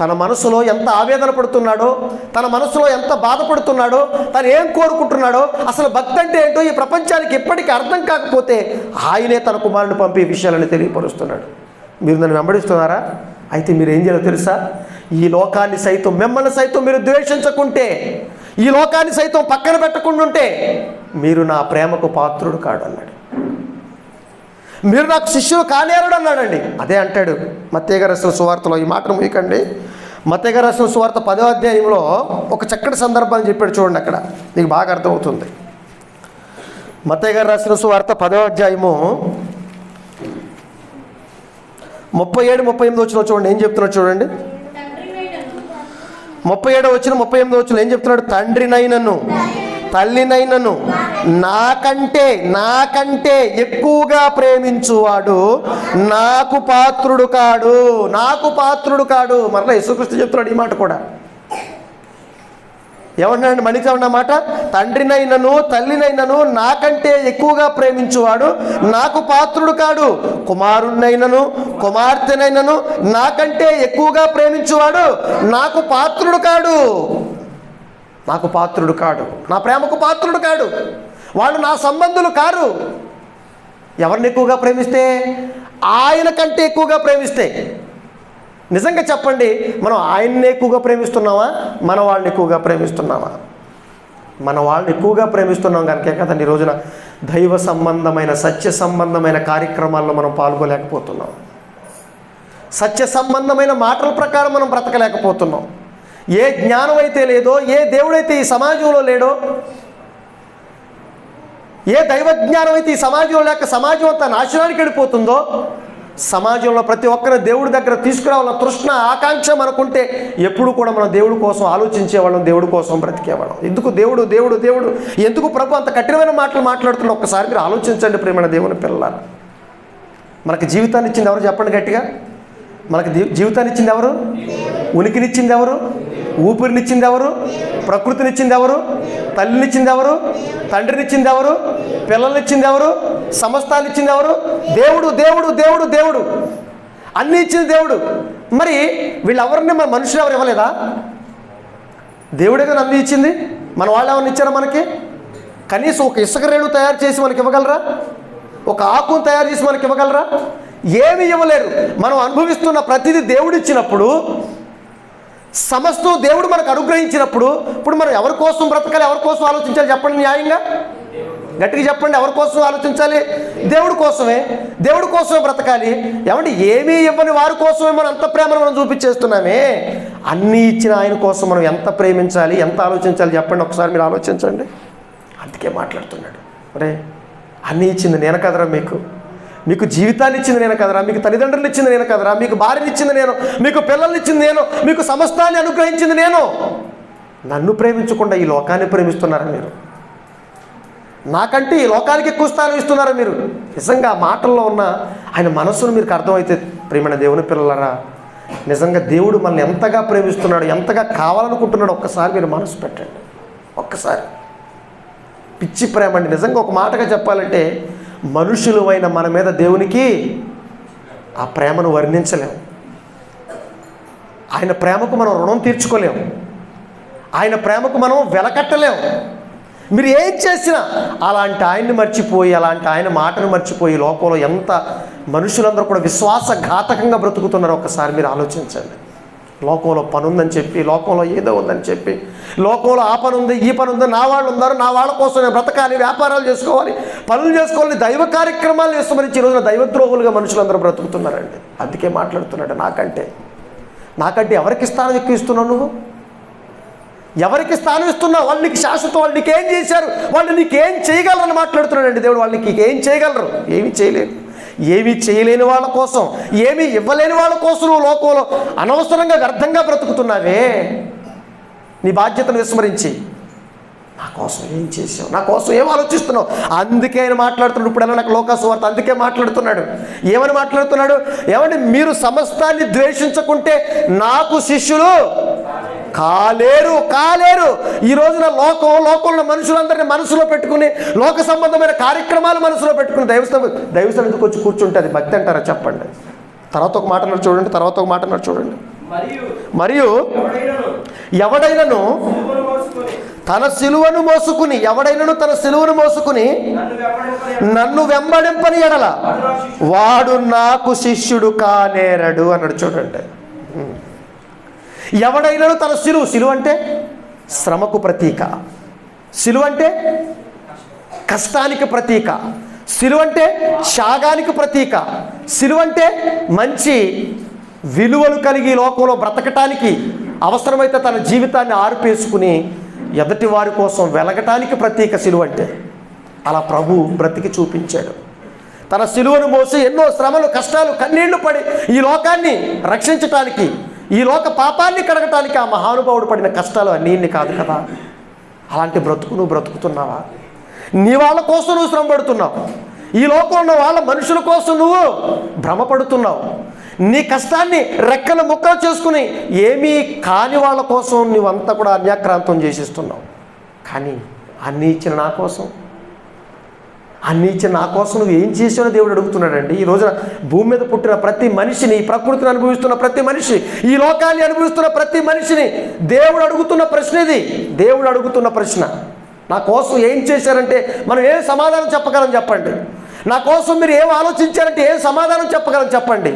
తన మనసులో ఎంత ఆవేదన పడుతున్నాడో, తన మనసులో ఎంత బాధపడుతున్నాడో, తను ఏం కోరుకుంటున్నాడో, అసలు భక్తి అంటే ఏంటో ఈ ప్రపంచానికి ఎప్పటికీ అర్థం కాకపోతే ఆయనే తన కుమారుని పంపి ఈ విషయాలను తెలియపరుస్తున్నాడు. మీరు నన్ను వెంబడిస్తున్నారా? అయితే మీరు ఏం చేయాలో తెలుసా? ఈ లోకాన్ని సైతం, మిమ్మల్ని సైతం మీరు ద్వేషించకుంటే, ఈ లోకాన్ని సైతం పక్కన పెట్టకుండా ఉంటే మీరు నా ప్రేమకు పాత్రుడు కాడు అన్నాడు. మీరు నాకు శిష్యులు కానేరుడు అన్నాడండి. అదే అంటాడు మత్తయి గారు రాసిన సువార్తలో. ఈ మాటను ముయకండి. మత్తయి గారు రాసిన సువార్త 10వ అధ్యాయంలో ఒక చక్కటి సందర్భాన్ని చెప్పాడు చూడండి. అక్కడ మీకు బాగా అర్థమవుతుంది. మత్తయి గారు రాసిన సువార్త 10వ అధ్యాయము 37-38 వచనం చూడండి. ఏం చెప్తున్నాడు చూడండి. 37వ వచనం 38వ వచనం ఏం చెప్తున్నాడు? తండ్రినైనను తల్లినైనను నాకంటే ఎక్కువగా ప్రేమించువాడు నాకు పాత్రుడు కాడు. మరలా యేసుక్రీస్తు చెప్తున్నాడు ఈ మాట కూడా. ఏమన్నాడు? మణికి ఉన్న మాట, తండ్రినైనను తల్లినైనను నాకంటే ఎక్కువగా ప్రేమించువాడు నాకు పాత్రుడు కాడు. కుమారుణ్ణైనను కుమార్తెనైనను నాకంటే ఎక్కువగా ప్రేమించువాడు నాకు పాత్రుడు కాడు. నా ప్రేమకు పాత్రుడు కాడు. వాళ్ళు నా సంబంధులు కారు. ఎవరిని ఎక్కువగా ప్రేమిస్తే? ఆయన కంటే ఎక్కువగా ప్రేమిస్తే. నిజంగా చెప్పండి, మనం ఆయన్ని ఎక్కువగా ప్రేమిస్తున్నామా, మన వాళ్ళని ఎక్కువగా ప్రేమిస్తున్నామా? మన వాళ్ళని ఎక్కువగా ప్రేమిస్తున్నాం కనుకే కదండి ఈ రోజున దైవ సంబంధమైన సత్య సంబంధమైన కార్యక్రమాల్లో మనం పాల్గొలేకపోతున్నాం. సత్య సంబంధమైన మాటల ప్రకారం మనం బ్రతకలేకపోతున్నాం. ఏ జ్ఞానం అయితే లేదో, ఏ దేవుడైతే ఈ సమాజంలో లేడో, ఏ దైవ జ్ఞానం అయితే ఈ సమాజంలో లేక సమాజం అంతా నాశనానికి వెళ్ళిపోతుందో, సమాజంలో ప్రతి ఒక్కరిని దేవుడి దగ్గర తీసుకురావాలన్న తృష్ణ ఆకాంక్ష మనకుంటే ఎప్పుడు కూడా మనం దేవుడి కోసం ఆలోచించేవాళ్ళం, దేవుడి కోసం బ్రతికేవాళ్ళం. ఎందుకు దేవుడు ఎందుకు ప్రభు అంత కఠినమైన మాటలు మాట్లాడుతున్నా ఒక్కసారి మీరు ఆలోచించండి ప్రియమైన దేవుని పిల్లలారా. మనకి జీవితాన్ని ఇచ్చింది ఎవరు చెప్పండి గట్టిగా? మనకి జీవితాన్ని ఇచ్చింది ఎవరు? ఉనికినిచ్చింది ఎవరు? ఊపిరినిచ్చింది ఎవరు? ప్రకృతినిచ్చింది ఎవరు? తల్లినిచ్చింది ఎవరు? తండ్రినిచ్చింది ఎవరు? పిల్లల్నిచ్చింది ఎవరు? సమస్తాన్ని ఇచ్చింది ఎవరు? దేవుడు. అన్నీ ఇచ్చింది దేవుడు. మరి వీళ్ళెవరిని మన మనుషులు ఎవరు ఇవ్వలేదా? దేవుడే కదా అన్నీ ఇచ్చింది. మన వాళ్ళు ఎవరిని ఇచ్చారా? మనకి కనీసం ఒక ఇసుక రేణు తయారు చేసి మనకి ఇవ్వగలరా? ఒక ఆకును తయారు చేసి మనకి ఇవ్వగలరా? ఏమి ఇవ్వలేరు. మనం అనుభవిస్తున్న ప్రతిదీ దేవుడు ఇచ్చినప్పుడు, సమస్తం దేవుడు మనకు అనుగ్రహించినప్పుడు, ఇప్పుడు మనం ఎవరి కోసం బ్రతకాలి, ఎవరి కోసం ఆలోచించాలి చెప్పండి న్యాయంగా? గట్టిగా చెప్పండి. ఎవరి కోసం ఆలోచించాలి? దేవుడి కోసమే బ్రతకాలి. ఏమంటే ఏమీ ఇవ్వని వారి కోసమే మనం అంత ప్రేమను మనం చూపించేస్తున్నామే. అన్నీ ఇచ్చిన ఆయన కోసం మనం ఎంత ప్రేమించాలి, ఎంత ఆలోచించాలి చెప్పండి ఒకసారి మీరు ఆలోచించండి. అందుకే మాట్లాడుతున్నాడు. అరే అన్నీ ఇచ్చింది నేను కదరా, మీకు జీవితాన్ని ఇచ్చింది నేను కదరా, మీకు తల్లిదండ్రులు ఇచ్చింది నేను కదరా, మీకు భార్యని ఇచ్చింది నేను, మీకు పిల్లల్ని ఇచ్చింది నేను, మీకు సమస్తాన్ని అనుగ్రహించింది నేను. నన్ను ప్రేమించకుండా ఈ లోకాన్ని ప్రేమిస్తున్నారా మీరు? నాకంటే ఈ లోకానికి ఎక్కువ స్థానం ఇస్తున్నారా మీరు? నిజంగా ఆ మాటల్లో ఉన్న ఆయన మనస్సును మీకు అర్థమైతే ప్రియమైన దేవుని పిల్లలారా, నిజంగా దేవుడు మనల్ని ఎంతగా ప్రేమిస్తున్నాడు, ఎంతగా కావాలనుకుంటున్నాడు ఒక్కసారి మీరు మనసు పెట్టండి. ఒక్కసారి పిచ్చి ప్రేమ అండి. నిజంగా ఒక మాటగా చెప్పాలంటే మనుషులు అయిన మన మీద దేవునికి ఆ ప్రేమను వర్ణించలేము. ఆయన ప్రేమకు మనం రుణం తీర్చుకోలేము. ఆయన ప్రేమకు మనం వెలకట్టలేము. మీరు ఏం చేసినా అలాంటి ఆయన్ని మర్చిపోయి, అలాంటి ఆయన మాటను మర్చిపోయి లోకంలో ఎంత మనుషులందరూ కూడా విశ్వాసఘాతకంగా బ్రతుకుతున్నారో ఒక్కసారి మీరు ఆలోచించండి. లోకంలో పని ఉందని చెప్పి, లోకంలో ఏదో ఉందని చెప్పి, లోకంలో ఆ పని ఉంది, ఈ పని ఉంది, నా వాళ్ళు ఉన్నారు, నా వాళ్ళ కోసం నేను బ్రతకాలి, వ్యాపారాలు చేసుకోవాలి, పనులు చేసుకోవాలి, దైవ కార్యక్రమాలు విస్మరించి ఈ రోజున దైవద్రోహులుగా మనుషులందరూ బ్రతుకుతున్నారండి. అందుకే మాట్లాడుతున్నాడు. నాకంటే ఎవరికి స్థానం ఎక్కువ ఇస్తున్నావు నువ్వు? ఎవరికి స్థానం ఇస్తున్నావు? వాళ్ళు నీకు శాశ్వతం, వాళ్ళు నీకేం చేశారు, వాళ్ళు నీకేం చేయగలరని మాట్లాడుతున్నాడండి దేవుడు. వాళ్ళు నీకు ఏం చేయగలరు? ఏమీ చేయలేరు. ఏమీ చేయలేని వాళ్ళ కోసం, ఏమీ ఇవ్వలేని వాళ్ళ కోసం నువ్వు లోకంలో అనవసరంగా వ్యర్థంగా బ్రతుకుతున్నావే. నీ బాధ్యతను విస్మరించి నా కోసం ఏం చేసావు, నా కోసం ఏం ఆలోచిస్తున్నావు? అందుకే ఆయన మాట్లాడుతున్నాడు. ఇప్పుడు నాకు లోకాసువార్త అందుకే మాట్లాడుతున్నాడు. ఏమని మాట్లాడుతున్నాడు? ఏమంటే మీరు సమస్తాన్ని ద్వేషించకుంటే నాకు శిష్యులు కాలేరు. ఈ రోజున లోకంలో మనుషులందరినీ మనసులో పెట్టుకుని లోక సంబంధమైన కార్యక్రమాలు మనసులో పెట్టుకుని దైవస్థం ఎందుకు వచ్చి కూర్చుంటే అది భక్తి అంటారా? చెప్పండి. తర్వాత ఒక మాట చూడండి. మరియు ఎవడైనను తన సిలువను మోసుకుని నన్ను వెంబడింపని ఎడల వాడు నాకు శిష్యుడు కానేరడు అన్నాడు. చూడండి, ఎవడైనను తన సిలువ అంటే శ్రమకు ప్రతీక, సిలువ అంటే కష్టానికి ప్రతీక, సిలువ అంటే త్యాగానికి ప్రతీక, సిలువ అంటే మంచి విలువలు కలిగి లోకంలో బ్రతకటానికి అవసరమైతే తన జీవితాన్ని ఆర్పేసుకుని ఎదుటి వారి కోసం వెలగటానికి ప్రతీక సిలువ అంటే. అలా ప్రభు బ్రతికి చూపించాడు. తన సిలువను మోసి ఎన్నో శ్రమలు, కష్టాలు, కన్నీళ్లు పడి ఈ లోకాన్ని రక్షించటానికి, ఈ లోక పాపాన్ని కడగటానికి ఆ మహానుభావుడు పడిన కష్టాలు అన్నీ కాదు కదా. అలాంటి బ్రతుకు నువ్వు బ్రతుకుతున్నావా? నీ వాళ్ళ కోసం నువ్వు శ్రమ పడుతున్నావు. ఈ లోకంలో ఉన్న వాళ్ళ మనుషుల కోసం నువ్వు భ్రమపడుతున్నావు. నీ కష్టాన్ని రెక్కలు ముక్కలు చేసుకుని ఏమీ కాని వాళ్ళ కోసం నువ్వంతా కూడా అన్యాక్రాంతం చేసిస్తున్నావు. కానీ అన్నీ ఇచ్చిన నా కోసం నువ్వు ఏం చేసావో దేవుడు అడుగుతున్నాడండి. ఈ రోజున భూమి మీద పుట్టిన ప్రతి మనిషిని, ఈ ప్రకృతిని అనుభవిస్తున్న ప్రతి మనిషి, ఈ లోకాన్ని అనుభవిస్తున్న ప్రతి మనిషిని దేవుడు అడుగుతున్న ప్రశ్న ఇది. దేవుడు అడుగుతున్న ప్రశ్న, నా కోసం ఏం చేశారంటే మనం ఏం సమాధానం చెప్పగలం చెప్పండి? నా కోసం మీరు ఏం ఆలోచించారంటే ఏం సమాధానం చెప్పగలం చెప్పండి?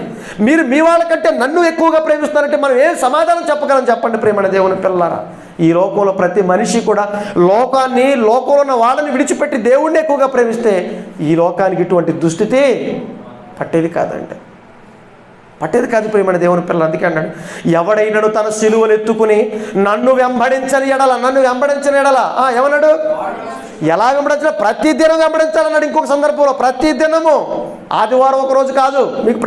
మీరు మీ వాళ్ళకంటే నన్ను ఎక్కువగా ప్రేమిస్తున్నారంటే మనం ఏం సమాధానం చెప్పగలం చెప్పండి? ప్రేమణ దేవుని పిల్లలారా, ఈ లోకంలో ప్రతి మనిషి కూడా లోకంలో ఉన్న వాళ్ళని విడిచిపెట్టి దేవుణ్ణి ఎక్కువగా ప్రేమిస్తే ఈ లోకానికి ఇటువంటి దుస్థితి పట్టేది కాదు ప్రేమణ దేవుని పిల్లలు. అందుకే అన్నాడు, ఎవడైనాడు తన సిలువను ఎత్తుకుని నన్ను వెంబడించని ఎడల ఏమన్నాడు? ఎలా వెంబడించినా ప్రతిదినం వెంబడించాలన్నాడు. ఇంకొక సందర్భంలో ప్రతిదినము, ఆదివారం ఒక రోజు కాదు. మీకు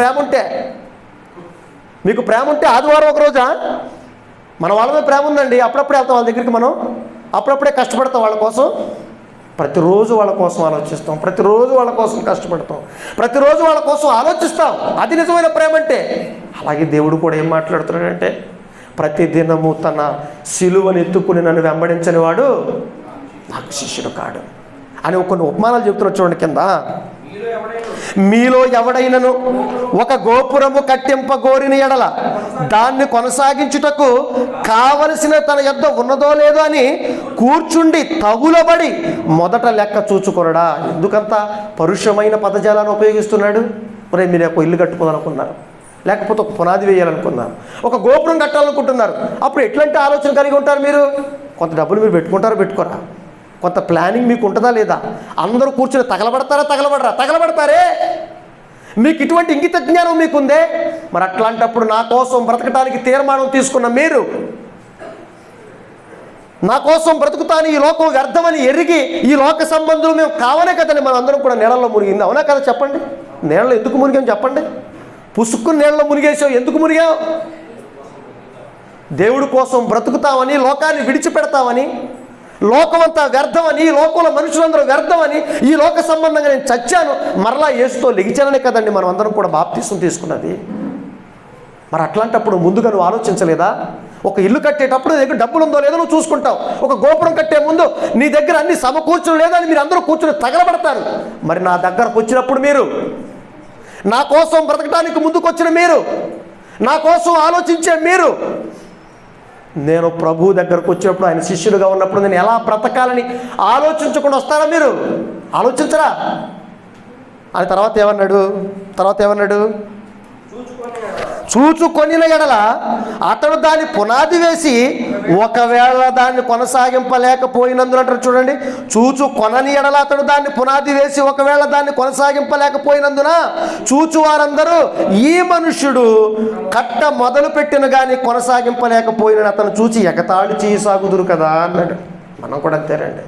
ప్రేమ ఉంటే ఆదివారం ఒక రోజా? మన వాళ్ళ మీద ప్రేమ ఉందండి, అప్పుడప్పుడే వెళ్తాం వాళ్ళ దగ్గరికి, మనం అప్పుడప్పుడే కష్టపడతాం వాళ్ళ కోసం. ప్రతిరోజు వాళ్ళ కోసం ఆలోచిస్తాం, ప్రతిరోజు వాళ్ళ కోసం కష్టపడతాం, ప్రతిరోజు వాళ్ళ కోసం ఆలోచిస్తాం. అది నిజమైన ప్రేమ అంటే. అలాగే దేవుడు కూడా ఏం మాట్లాడుతున్నాడంటే, ప్రతిదినము తన సిలువను ఎత్తుకుని నన్ను వెంబడించని వాడు నాకు శిష్యుడు కాడు అని కొన్ని ఉపమానాలు చెప్తున్నాడు. చూడండి కింద, మీలో ఎవడైనను ఒక గోపురము కట్టింపగోరిన ఎడల దాన్ని కొనసాగించుటకు కావలసిన తన యొద్ద ఉన్నదో లేదో అని కూర్చుండి తగులబడి మొదట లెక్క చూచుకొనడా. ఎందుకంత పరుషమైన పదజాలాన్ని ఉపయోగిస్తున్నాడు? మరి మీరు ఒక ఇల్లు కట్టుకోవాలనుకున్నారు, లేకపోతే ఒక పునాది వేయాలనుకున్నారు, ఒక గోపురం కట్టాలనుకుంటున్నారు. అప్పుడు ఎట్లాంటి ఆలోచన కలిగి ఉంటారు? మీరు కొంత డబ్బులు మీరు పెట్టుకోరా? కొంత ప్లానింగ్ మీకు ఉంటుందా లేదా? అందరూ కూర్చొని తగలబడతారే? మీకు ఇటువంటి ఇంగిత జ్ఞానం మీకుందే? మరి అట్లాంటప్పుడు నా కోసం బ్రతకటానికి తీర్మానం తీసుకున్న మీరు, నా కోసం బ్రతుకుతాను, ఈ లోకం వ్యర్థమని ఎరిగి ఈ లోక సంబంధులు మేము కావనే కదండి మనం అందరం కూడా నీళ్ళల్లో మునిగింది. అవునా కదా? చెప్పండి, నీళ్ళలో ఎందుకు మునిగాం చెప్పండి? పుసుక్కుని నీళ్ళలో మునిగేసావు, ఎందుకు మునిగావు? దేవుడి కోసం బ్రతుకుతామని, లోకాన్ని విడిచిపెడతామని, లోకమంతా వ్యర్థమని, లోకంలో మనుషులందరూ వ్యర్థమని, ఈ లోక సంబంధంగా నేను చచ్చాను, మరలా యేసుతో లెగిచాననే కదండి మనం అందరం కూడా బాప్తిసం తీసుకున్నది. మరి అట్లాంటప్పుడు ముందుగా నువ్వు ఆలోచించలేదా? ఒక ఇల్లు కట్టేటప్పుడు నీ దగ్గర డబ్బులు ఉందో లేదో నువ్వు చూసుకుంటావు. ఒక గోపురం కట్టే ముందు నీ దగ్గర అన్ని సమకూర్చులు లేదా అని మీరు అందరూ కూర్చుని తగలబడతారు. మరి నా దగ్గరకు వచ్చినప్పుడు మీరు, నా కోసం బ్రతకడానికి ముందుకు వచ్చిన మీరు, నా కోసం ఆలోచించే మీరు, నేను ప్రభు దగ్గరకు వచ్చినప్పుడు, ఆయన శిష్యుడుగా ఉన్నప్పుడు నేను ఎలా బ్రతకాలని ఆలోచించకుండా వస్తారా? మీరు ఆలోచించరా? అని తర్వాత ఏమన్నాడు? చూచుకొనిన ఎడల అతడు దాన్ని పునాది వేసి ఒకవేళ దాన్ని కొనసాగింపలేకపోయినందున అంటారు. చూడండి, చూచుకొనని ఎడల అతడు దాన్ని పునాది వేసి ఒకవేళ దాన్ని కొనసాగింపలేకపోయినందున చూచు వారందరూ ఈ మనుష్యుడు కట్ట మొదలు పెట్టిన కానీ కొనసాగింపలేకపోయిన అతను చూచి ఎగతాళి చేయసాగుదురు కదా అన్నాడు. మనం కూడా అంతేనండి.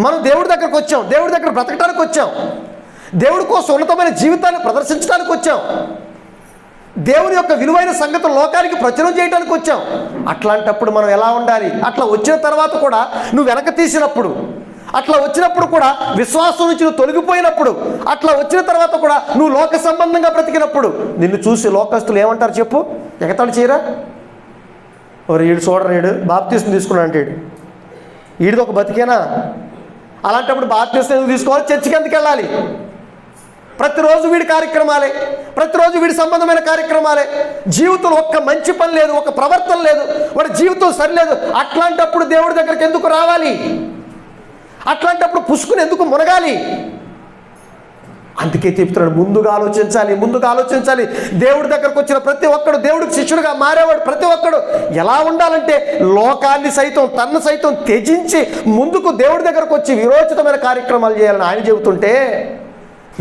మనం దేవుడి దగ్గరకు వచ్చాం, దేవుడి దగ్గర బ్రతకడానికి వచ్చాం, దేవుడి కోసం ఉన్నతమైన జీవితాన్ని ప్రదర్శించడానికి వచ్చాం. దేవుని యొక్క విలువైన సంగతులు లోకానికి ప్రచురం చేయడానికి వచ్చాం. అట్లాంటప్పుడు మనం ఎలా ఉండాలి? అట్లా వచ్చిన తర్వాత కూడా నువ్వు వెనక తీసినప్పుడు, అట్లా వచ్చినప్పుడు కూడా విశ్వాసం నుంచి నువ్వు తొలగిపోయినప్పుడు, అట్లా వచ్చిన తర్వాత కూడా నువ్వు లోక సంబంధంగా బ్రతికినప్పుడు నిన్ను చూసి లోకస్తులు ఏమంటారు చెప్పు? ఎగతాళి చేయరా? ఎవరు వీడు చూడరు, వీడు బాప్తీసం తీసుకున్నాడు అంటే వీడిది ఒక బతికేనా? అలాంటప్పుడు బాప్తీసం ఎందుకు తీసుకోవాలి? చర్చికి ఎందుకు వెళ్ళాలి? ప్రతిరోజు వీడి కార్యక్రమాలే, ప్రతిరోజు వీడి సంబంధమైన కార్యక్రమాలే. జీవితంలో ఒక్క మంచి పని లేదు, ఒక ప్రవర్తన లేదు, వాడి జీవితం సరిలేదు. అట్లాంటప్పుడు దేవుడి దగ్గరికి ఎందుకు రావాలి? అట్లాంటప్పుడు పుష్కుని ఎందుకు మునగాలి? అందుకే చెప్తున్నాడు, ముందుగా ఆలోచించాలి, ముందుగా ఆలోచించాలి. దేవుడి దగ్గరకు వచ్చిన ప్రతి ఒక్కడు దేవుడికి శిష్యుడిగా మారేవాడు. ప్రతి ఒక్కడు ఎలా ఉండాలంటే లోకాన్ని సైతం, తన్ను సైతం త్యజించి ముందుకు దేవుడి దగ్గరకు వచ్చి విరోచితమైన కార్యక్రమాలు చేయాలని ఆయన చెబుతుంటే,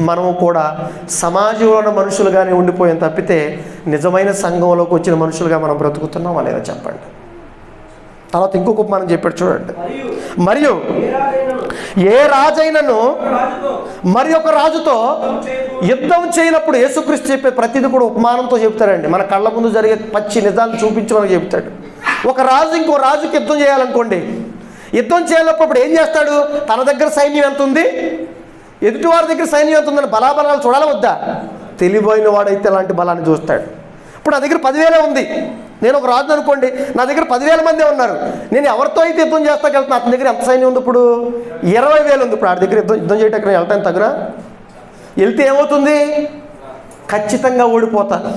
మనము కూడా సమాజంలో ఉన్న మనుషులుగానే ఉండిపోయాం తప్పితే నిజమైన సంఘంలోకి వచ్చిన మనుషులుగా మనం బ్రతుకుతున్నామా లేదా చెప్పండి. తర్వాత ఇంకొక మనం చెప్పాడు చూడండి, మరియు ఏ రాజైనను మరి ఒక రాజుతో యుద్ధం చేయనప్పుడు యేసుక్రీస్తు చెప్పే ప్రతిదీ కూడా ఉపమానంతో చెప్తారండి. మన కళ్ళ ముందు జరిగే పచ్చి నిజాన్ని చూపించి మనకు చెప్తాడు. ఒక రాజు ఇంకో రాజుకి యుద్ధం చేయాలనుకోండి, యుద్ధం చేయాలన్నప్పుడు ఏం చేస్తాడు? తన దగ్గర సైన్యం ఎంత ఉంది, ఎదుటివారి దగ్గర సైన్యం ఎంత ఉందని బలాబలాలు చూడాలా వద్దా? తెలివైన వాడైతే అలాంటి బలాన్ని చూస్తాడు. ఇప్పుడు నా దగ్గర 10,000 ఉంది, నేను ఒక రాజు అనుకోండి, నా దగ్గర 10,000 మందే ఉన్నారు, నేను ఎవరితో అయితే యుద్ధం చేస్తాకెళ్తున్నా అతని దగ్గర ఎంత సైన్యం ఉంది? ఇప్పుడు 20,000 ఉంది. ఇప్పుడు ఆడి దగ్గర యుద్ధం చేయటానికి వెళ్తాను తగిన వెళ్తే ఏమవుతుంది? ఖచ్చితంగా ఓడిపోతాను.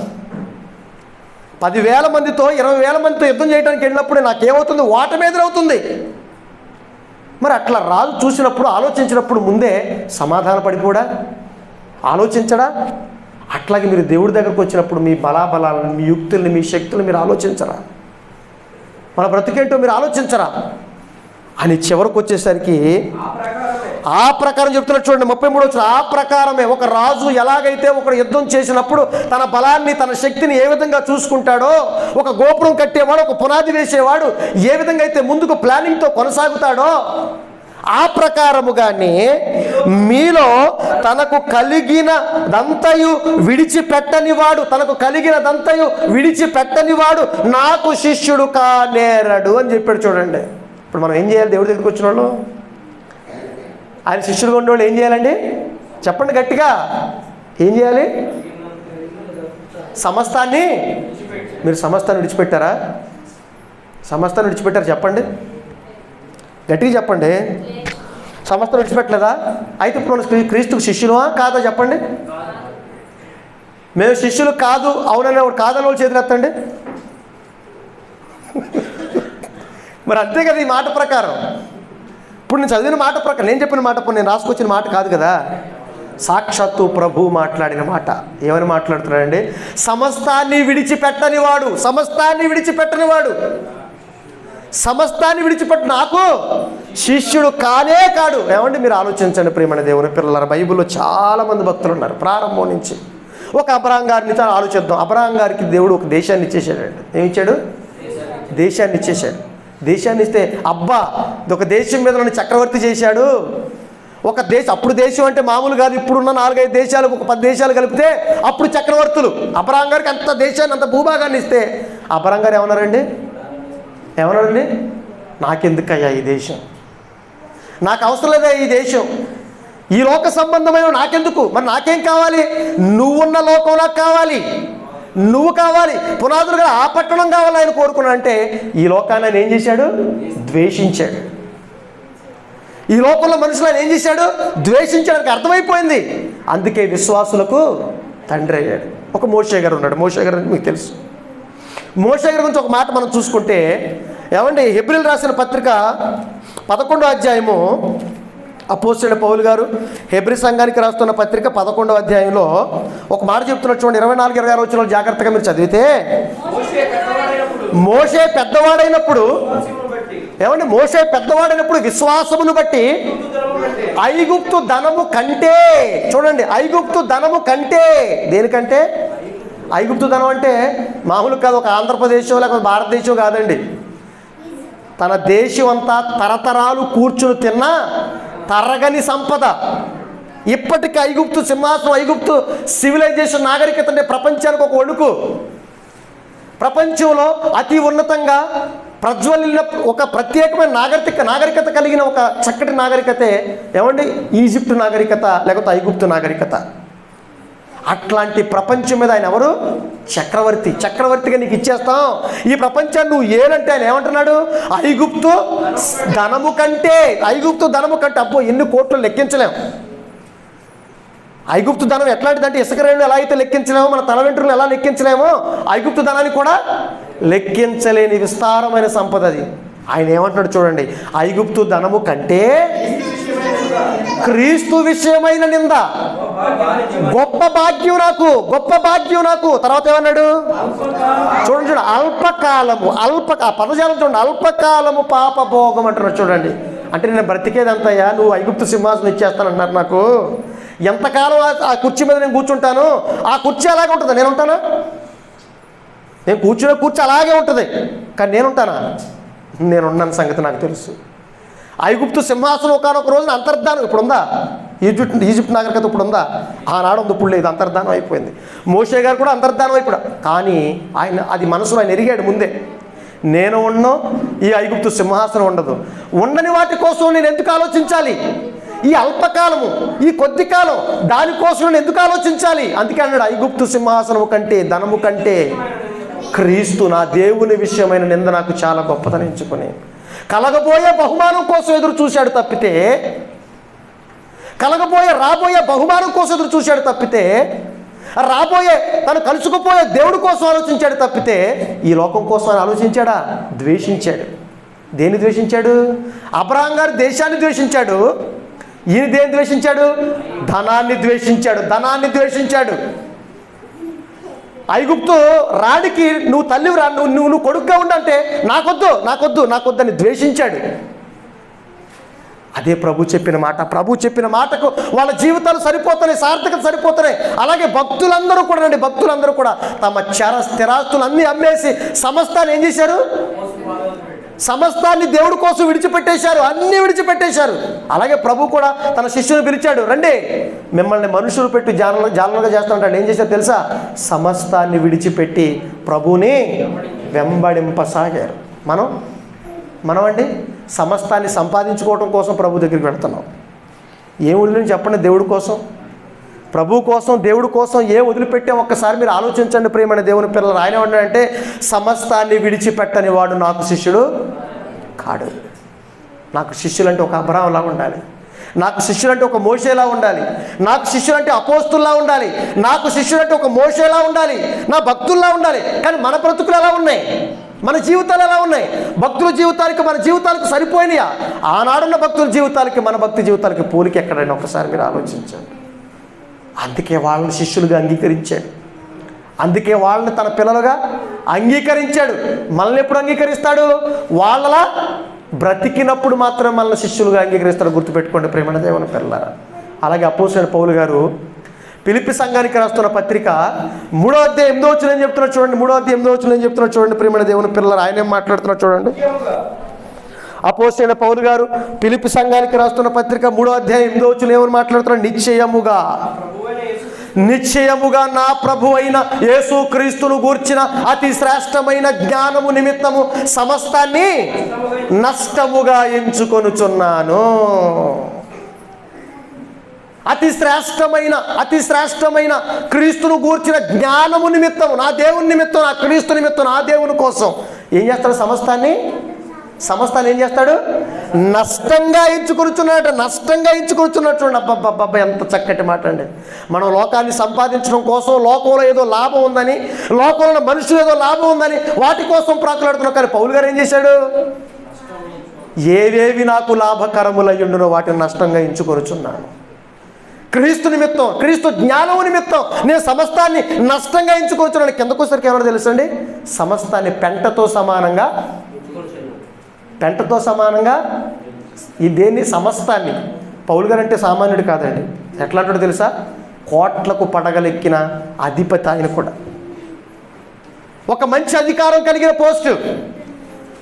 10,000 మందితో 20,000 మందితో యుద్ధం చేయడానికి వెళ్ళినప్పుడు నాకేమవుతుంది? ఓటమి ఎదురవుతుంది. మరి అట్లా రాజు చూసినప్పుడు, ఆలోచించినప్పుడు ముందే సమాధాన పడిపోడా? ఆలోచించడా? అట్లాగే మీరు దేవుడి దగ్గరకు వచ్చినప్పుడు మీ బలాబలాలను, మీ యుక్తుల్ని, మీ శక్తులను మీరు ఆలోచించరా? మన బ్రతికేంటో మీరు ఆలోచించరా అని చివరికి వచ్చేసరికి ఆ ప్రకారం చెప్తున్నట్టు చూడండి 33 వచ్చిన ఆ ప్రకారమే ఒక రాజు ఎలాగైతే ఒక యుద్ధం చేసినప్పుడు తన బలాన్ని, తన శక్తిని ఏ విధంగా చూసుకుంటాడో, ఒక గోపురం కట్టేవాడు, ఒక పునాది వేసేవాడు ఏ విధంగా అయితే ముందుకు ప్లానింగ్తో కొనసాగుతాడో, ఆ ప్రకారముగానే మీలో తనకు కలిగినదంతయు విడిచిపెట్టనివాడు, తనకు కలిగినదంతయు విడిచిపెట్టనివాడు నాకు శిష్యుడు కానేరడు అని చెప్పాడు. చూడండి, ఇప్పుడు మనం ఏం చేయాలి? దేవుడి దగ్గరికి వచ్చిన వాళ్ళు, ఆయన శిష్యులుగా ఉండేవాళ్ళు ఏం చేయాలండి? చెప్పండి గట్టిగా, ఏం చేయాలి? సమస్తాన్ని. మీరు సమస్తాన్ని విడిచిపెట్టారా? సమస్తాన్ని విడిచిపెట్టారు? చెప్పండి గట్టిగా చెప్పండి. సమస్తం విడిచిపెట్టలేదా? అయితే ఇప్పుడు మనం క్రీస్తుకు శిష్యులమా కాదా చెప్పండి? మేము శిష్యులు కాదు అవుననే కాదని వాళ్ళు చేతులు ఎత్తండి. మరి అంతే కదా ఈ మాట ప్రకారం. ఇప్పుడు నేను చదివిన మాట ప్రకారం, నేను చెప్పిన మాట, నేను రాసుకొచ్చిన మాట కాదు కదా, సాక్షాత్తు ప్రభు మాట్లాడిన మాట. ఏమని మాట్లాడుతున్నాడండి? సమస్తాన్ని విడిచిపెట్టనివాడు, సమస్తాన్ని విడిచిపెట్టనివాడు, సమస్తాన్ని విడిచిపెట్టి నాకు శిష్యుడు కానే కాడు. ఏమండి మీరు ఆలోచించండి ప్రియమైన దేవుని పిల్లలారా, బైబిల్లో చాలామంది భక్తులు ఉన్నారు. ప్రారంభం నుంచి ఒక అబ్రహాం గారిని ఆలోచిద్దాం. అబ్రహాం గారికి దేవుడు ఒక దేశాన్ని ఇచ్చేసాడండి. ఏమి ఇచ్చాడు? దేశాన్ని ఇచ్చేసాడు. దేశాన్ని ఇస్తే అబ్బా ఒక దేశం మీద నన్ను చక్రవర్తి చేశాడు. ఒక దేశం, అప్పుడు దేశం అంటే మామూలు కాదు, ఇప్పుడున్న 4-5 దేశాలు, ఒక 10 దేశాలు కలిపితే అప్పుడు చక్రవర్తులు. అబ్రహాం గారికి అంత దేశాన్ని, అంత భూభాగాన్ని ఇస్తే అబ్రహాం గారు ఏమన్నారండి? నాకెందుకయ్యా ఈ దేశం, నాకు అవసరం లేదా ఈ దేశం, ఈ లోక సంబంధమైన నాకెందుకు, మరి నాకేం కావాలి? నువ్వున్న లోకం నాకు కావాలి, నువ్వు కావాలి, పునాదులుగా ఆ పట్టణం కావాలి ఆయన కోరుకున్నాడు. అంటే ఈ లోకాన్ని ఆయన ఏం చేశాడు? ద్వేషించాడు. ఈ లోకంలో మనుషులు ఆయన ఏం చేశాడు? ద్వేషించడానికి అర్థమైపోయింది. అందుకే విశ్వాసులకు తండ్రి అయ్యాడు. ఒక మోషే గారు ఉన్నాడు. మోషే గారు మీకు తెలుసు. మోషే గారి గురించి ఒక మాట మనం చూసుకుంటే, ఏమండి హెబ్రీయులకు రాసిన పత్రిక 11వ అధ్యాయము, అపోస్తలుడైన పౌలు గారు హెబ్రీ సంఘానికి రాస్తున్న పత్రిక 11వ అధ్యాయంలో ఒక మాట చెప్తున్నట్టు చూడండి. 24-26 వచనాలు జాగ్రత్తగా మీరు చదివితే, మోషే పెద్దవాడైనప్పుడు, ఏమండి మోషే పెద్దవాడైనప్పుడు విశ్వాసమును బట్టి ఐగుప్తు ధనము కంటే, చూడండి ఐగుప్తు ధనము కంటే, దేనికంటే? ఐగుప్తు ధనం అంటే మామూలు కాదు, ఒక ఆంధ్రప్రదేశం లేకపోతే భారతదేశం కాదండి. తన దేశం అంతా తరతరాలు కూర్చుని తిన్న తరగని సంపద. ఇప్పటికీ ఐగుప్తు సింహాసనం, ఐగుప్తు సివిలైజేషన్ నాగరికత అంటే ప్రపంచానికి ఒక వణుకు. ప్రపంచంలో అతి ఉన్నతంగా ప్రజ్వలిన ఒక ప్రత్యేకమైన నాగరికత కలిగిన ఒక చక్కటి నాగరికతే ఏమండి ఈజిప్టు నాగరికత, లేకపోతే ఐగుప్తు నాగరికత. అట్లాంటి ప్రపంచం మీద ఆయన ఎవరు? చక్రవర్తిగా నీకు ఇచ్చేస్తాం ఈ ప్రపంచాన్ని నువ్వు ఏలంటే ఆయన ఏమంటున్నాడు? ఐగుప్తు ధనము కంటే అబ్బో ఎన్ని కోట్లు లెక్కించలేం. ఐగుప్తు ధనం ఎట్లాంటిదంటే ఇసుక రేణులు ఎలా అయితే లెక్కించలేమో, మన తల వెంట్రులు ఎలా లెక్కించలేమో, ఐగుప్తు ధనాన్ని కూడా లెక్కించలేని విస్తారమైన సంపద అది. ఆయన ఏమంటున్నాడు చూడండి, ఐగుప్తు ధనము కంటే క్రీస్తు విషయమైన నింద గొప్ప భాగ్యం నాకు. తర్వాత ఏమన్నాడు చూడండి, అల్పకాలము పదజాలం చూడండి, అల్పకాలము పాపభోగం అంటున్నాడు చూడండి. అంటే నేను బ్రతికేది అంతయ్యా, నువ్వు ఐగుప్తు సింహాసనం ఇచ్చేస్తానన్నారు నాకు. ఎంతకాలం ఆ కుర్చీ మీద నేను కూర్చుంటాను? ఆ కుర్చీ అలాగే ఉంటుంది, నేను ఉంటానా? నేను కూర్చునే కుర్చీ అలాగే ఉంటుంది, కానీ నేనుంటానా? నేనున్నాను సంగతి నాకు తెలుసు. ఐగుప్తు సింహాసనం ఒకనొక రోజున అంతర్ధానం ఇప్పుడు ఉందా? ఈజిప్ట్ నాగరికత ఇప్పుడు ఉందా? ఆనాడు ఉంది, ఇప్పుడు లేదు, అంతర్ధానం అయిపోయింది. మోషే గారు కూడా అంతర్ధానం అయిపోయాడు. కానీ ఆయన అది మనసులో ఆయన ఎరిగాడు ముందే, నేను ఉన్నో ఈ ఐగుప్తు సింహాసనం ఉండదు. ఉండని వాటి కోసం నేను ఎందుకు ఆలోచించాలి? ఈ అల్పకాలము, ఈ కొద్ది కాలం దానికోసం నేను ఎందుకు ఆలోచించాలి? అందుకే అన్నాడు, ఐగుప్తు సింహాసనము కంటే ధనము కంటే క్రీస్తు నా దేవుని విషయమైన నింద నాకు చాలా గొప్పదని ఎంచుకుని కలగబోయే బహుమానం కోసం ఎదురు చూశాడు తప్పితే, రాబోయే బహుమానం కోసం ఎదురు చూశాడు తప్పితే, రాబోయే తను కలుసుకుపోయే దేవుడి కోసం ఆలోచించాడు తప్పితే ఈ లోకం కోసం అని ఆలోచించాడా? ద్వేషించాడు. దేన్ని ద్వేషించాడు? అబ్రహాం గారు దేశాన్ని ద్వేషించాడు. ఈయన దేన్ని ద్వేషించాడు? ధనాన్ని ద్వేషించాడు. ఐగుప్తు రాడికి నువ్వు తల్లివి రా, నువ్వు కొడుకుగా ఉండంటే నాకొద్దు అని ద్వేషించాడు. అదే ప్రభు చెప్పిన మాటకు వాళ్ళ జీవితాలు సరిపోతున్నాయి, సార్థకత సరిపోతున్నాయి. అలాగే భక్తులందరూ కూడా తమ స్థిరాస్తులన్నీ అమ్మేసి సమస్తాన్ని ఏం చేశారు? సమస్తాన్ని దేవుడి కోసం విడిచిపెట్టేశారు, అన్నీ విడిచిపెట్టేశారు. అలాగే ప్రభు కూడా తన శిష్యుని పిలిచాడు, రండి మిమ్మల్ని మనుషులు పెట్టి జాలనగా చేస్తానంటాడు. ఏం చేశారు తెలుసా? సమస్తాన్ని విడిచిపెట్టి ప్రభుని వెంబడింపసాగారు. మనం అండి సమస్తాన్ని సంపాదించుకోవడం కోసం ప్రభు దగ్గరికి వెళ్తున్నాం. ఏం వదిలిని చెప్పండి? దేవుడి కోసం, ప్రభు కోసం, దేవుడి కోసం ఏ వదిలిపెట్టాం ఒక్కసారి మీరు ఆలోచించండి ప్రియమైన దేవుని పిల్లలు. ఆయన ఏమన్నాడంటే, సమస్తాన్ని విడిచిపెట్టని వాడు నాకు శిష్యుడు కాడు. నాకు శిష్యులంటే ఒక అబ్రహాంలా ఉండాలి, నాకు శిష్యులంటే ఒక మోషేలా ఉండాలి, నాకు శిష్యులంటే అపోస్తుల్లా ఉండాలి, నాకు శిష్యులంటే ఒక మోషేలా ఉండాలి, నా భక్తుల్లా ఉండాలి. కానీ మన బ్రతుకులు ఎలా ఉన్నాయి? మన జీవితాలు ఎలా ఉన్నాయి? భక్తుల జీవితాలకి మన జీవితాలకు సరిపోయినాయా? ఆనాడున్న భక్తుల జీవితాలకి మన భక్తి జీవితాలకి పోలిక ఎక్కడైనా ఒకసారి మీరు ఆలోచించండి. అందుకే వాళ్ళని శిష్యులుగా అంగీకరించాడు, అందుకే వాళ్ళని తన పిల్లలుగా అంగీకరించాడు. మనల్ని ఎప్పుడు అంగీకరిస్తాడు? వాళ్ళలా బ్రతికినప్పుడు మాత్రమే మనల్ని శిష్యులుగా అంగీకరిస్తాడు. గుర్తుపెట్టుకోండి ప్రియమైన దేవుని పిల్లలారా. అలాగే అపోస్తలుడైన పౌలు గారు ఫిలిప్పీ సంఘానికి రాస్తున్న పత్రిక 3వ అధ్యాయం 8వ వచనం చెప్తున్నా చూడండి. 3వ అధ్యాయం 8వ వచనం చెప్తున్నా చూడండి ప్రియమైన దేవుని పిల్లలారా. ఆయన ఏం మాట్లాడుతున్నా చూడండి. అపోస్తలుడైన పౌలు గారు ఫిలిప్పీ సంఘానికి రాస్తున్న పత్రిక 3వ అధ్యాయం 8వ వచనం ఏమని మాట్లాడుతున్నాడు? నిశ్చయముగా నా ప్రభువైన యేసు క్రీస్తును గూర్చిన అతి శ్రేష్టమైన జ్ఞానము నిమిత్తము సమస్తాన్ని నష్టముగా ఎంచుకొనుచున్నాను. అతి శ్రేష్టమైన క్రీస్తును గూర్చిన జ్ఞానము నిమిత్తము, నా దేవుని నిమిత్తం, నా క్రీస్తు నిమిత్తం, నా దేవుని కోసం ఏం చేస్తాడు? సమస్తాన్ని ఏం చేస్తాడు? నష్టంగా ఎంచుకొనుచున్నాడు. చూడండి. అబ్బబ్బబ్బబ్బ ఎంత చక్కటి మాట అండి. మనం లోకాన్ని సంపాదించడం కోసం, లోకంలో ఏదో లాభం ఉందని, లోకంలో మనుషులు ఏదో లాభం ఉందని వాటి కోసం ప్రాకులాడుతున్నాం. కానీ పౌలు గారు ఏం చేశాడు? ఏవేవి నాకు లాభకరములయ్యుండునో వాటిని నష్టంగా ఎంచుకొనుచున్నాను. క్రీస్తు నిమిత్తం, క్రీస్తు జ్ఞానము నిమిత్తం నేను సమస్తాన్ని నష్టంగా ఎంచుకొనుచున్నాను. కిందకోసరికి ఏమన్నా తెలుసండి? సమస్తాన్ని పెంటతో సమానంగా ఈ దేన్ని సమస్తాన్ని. పౌలు గారు అంటే సామాన్యుడు కాదండి. ఎట్లా అంటాడు తెలుసా? కోట్లకు పడగలెక్కిన అధిపతి ఆయన కూడా. ఒక మంచి అధికారం కలిగిన పోస్టు,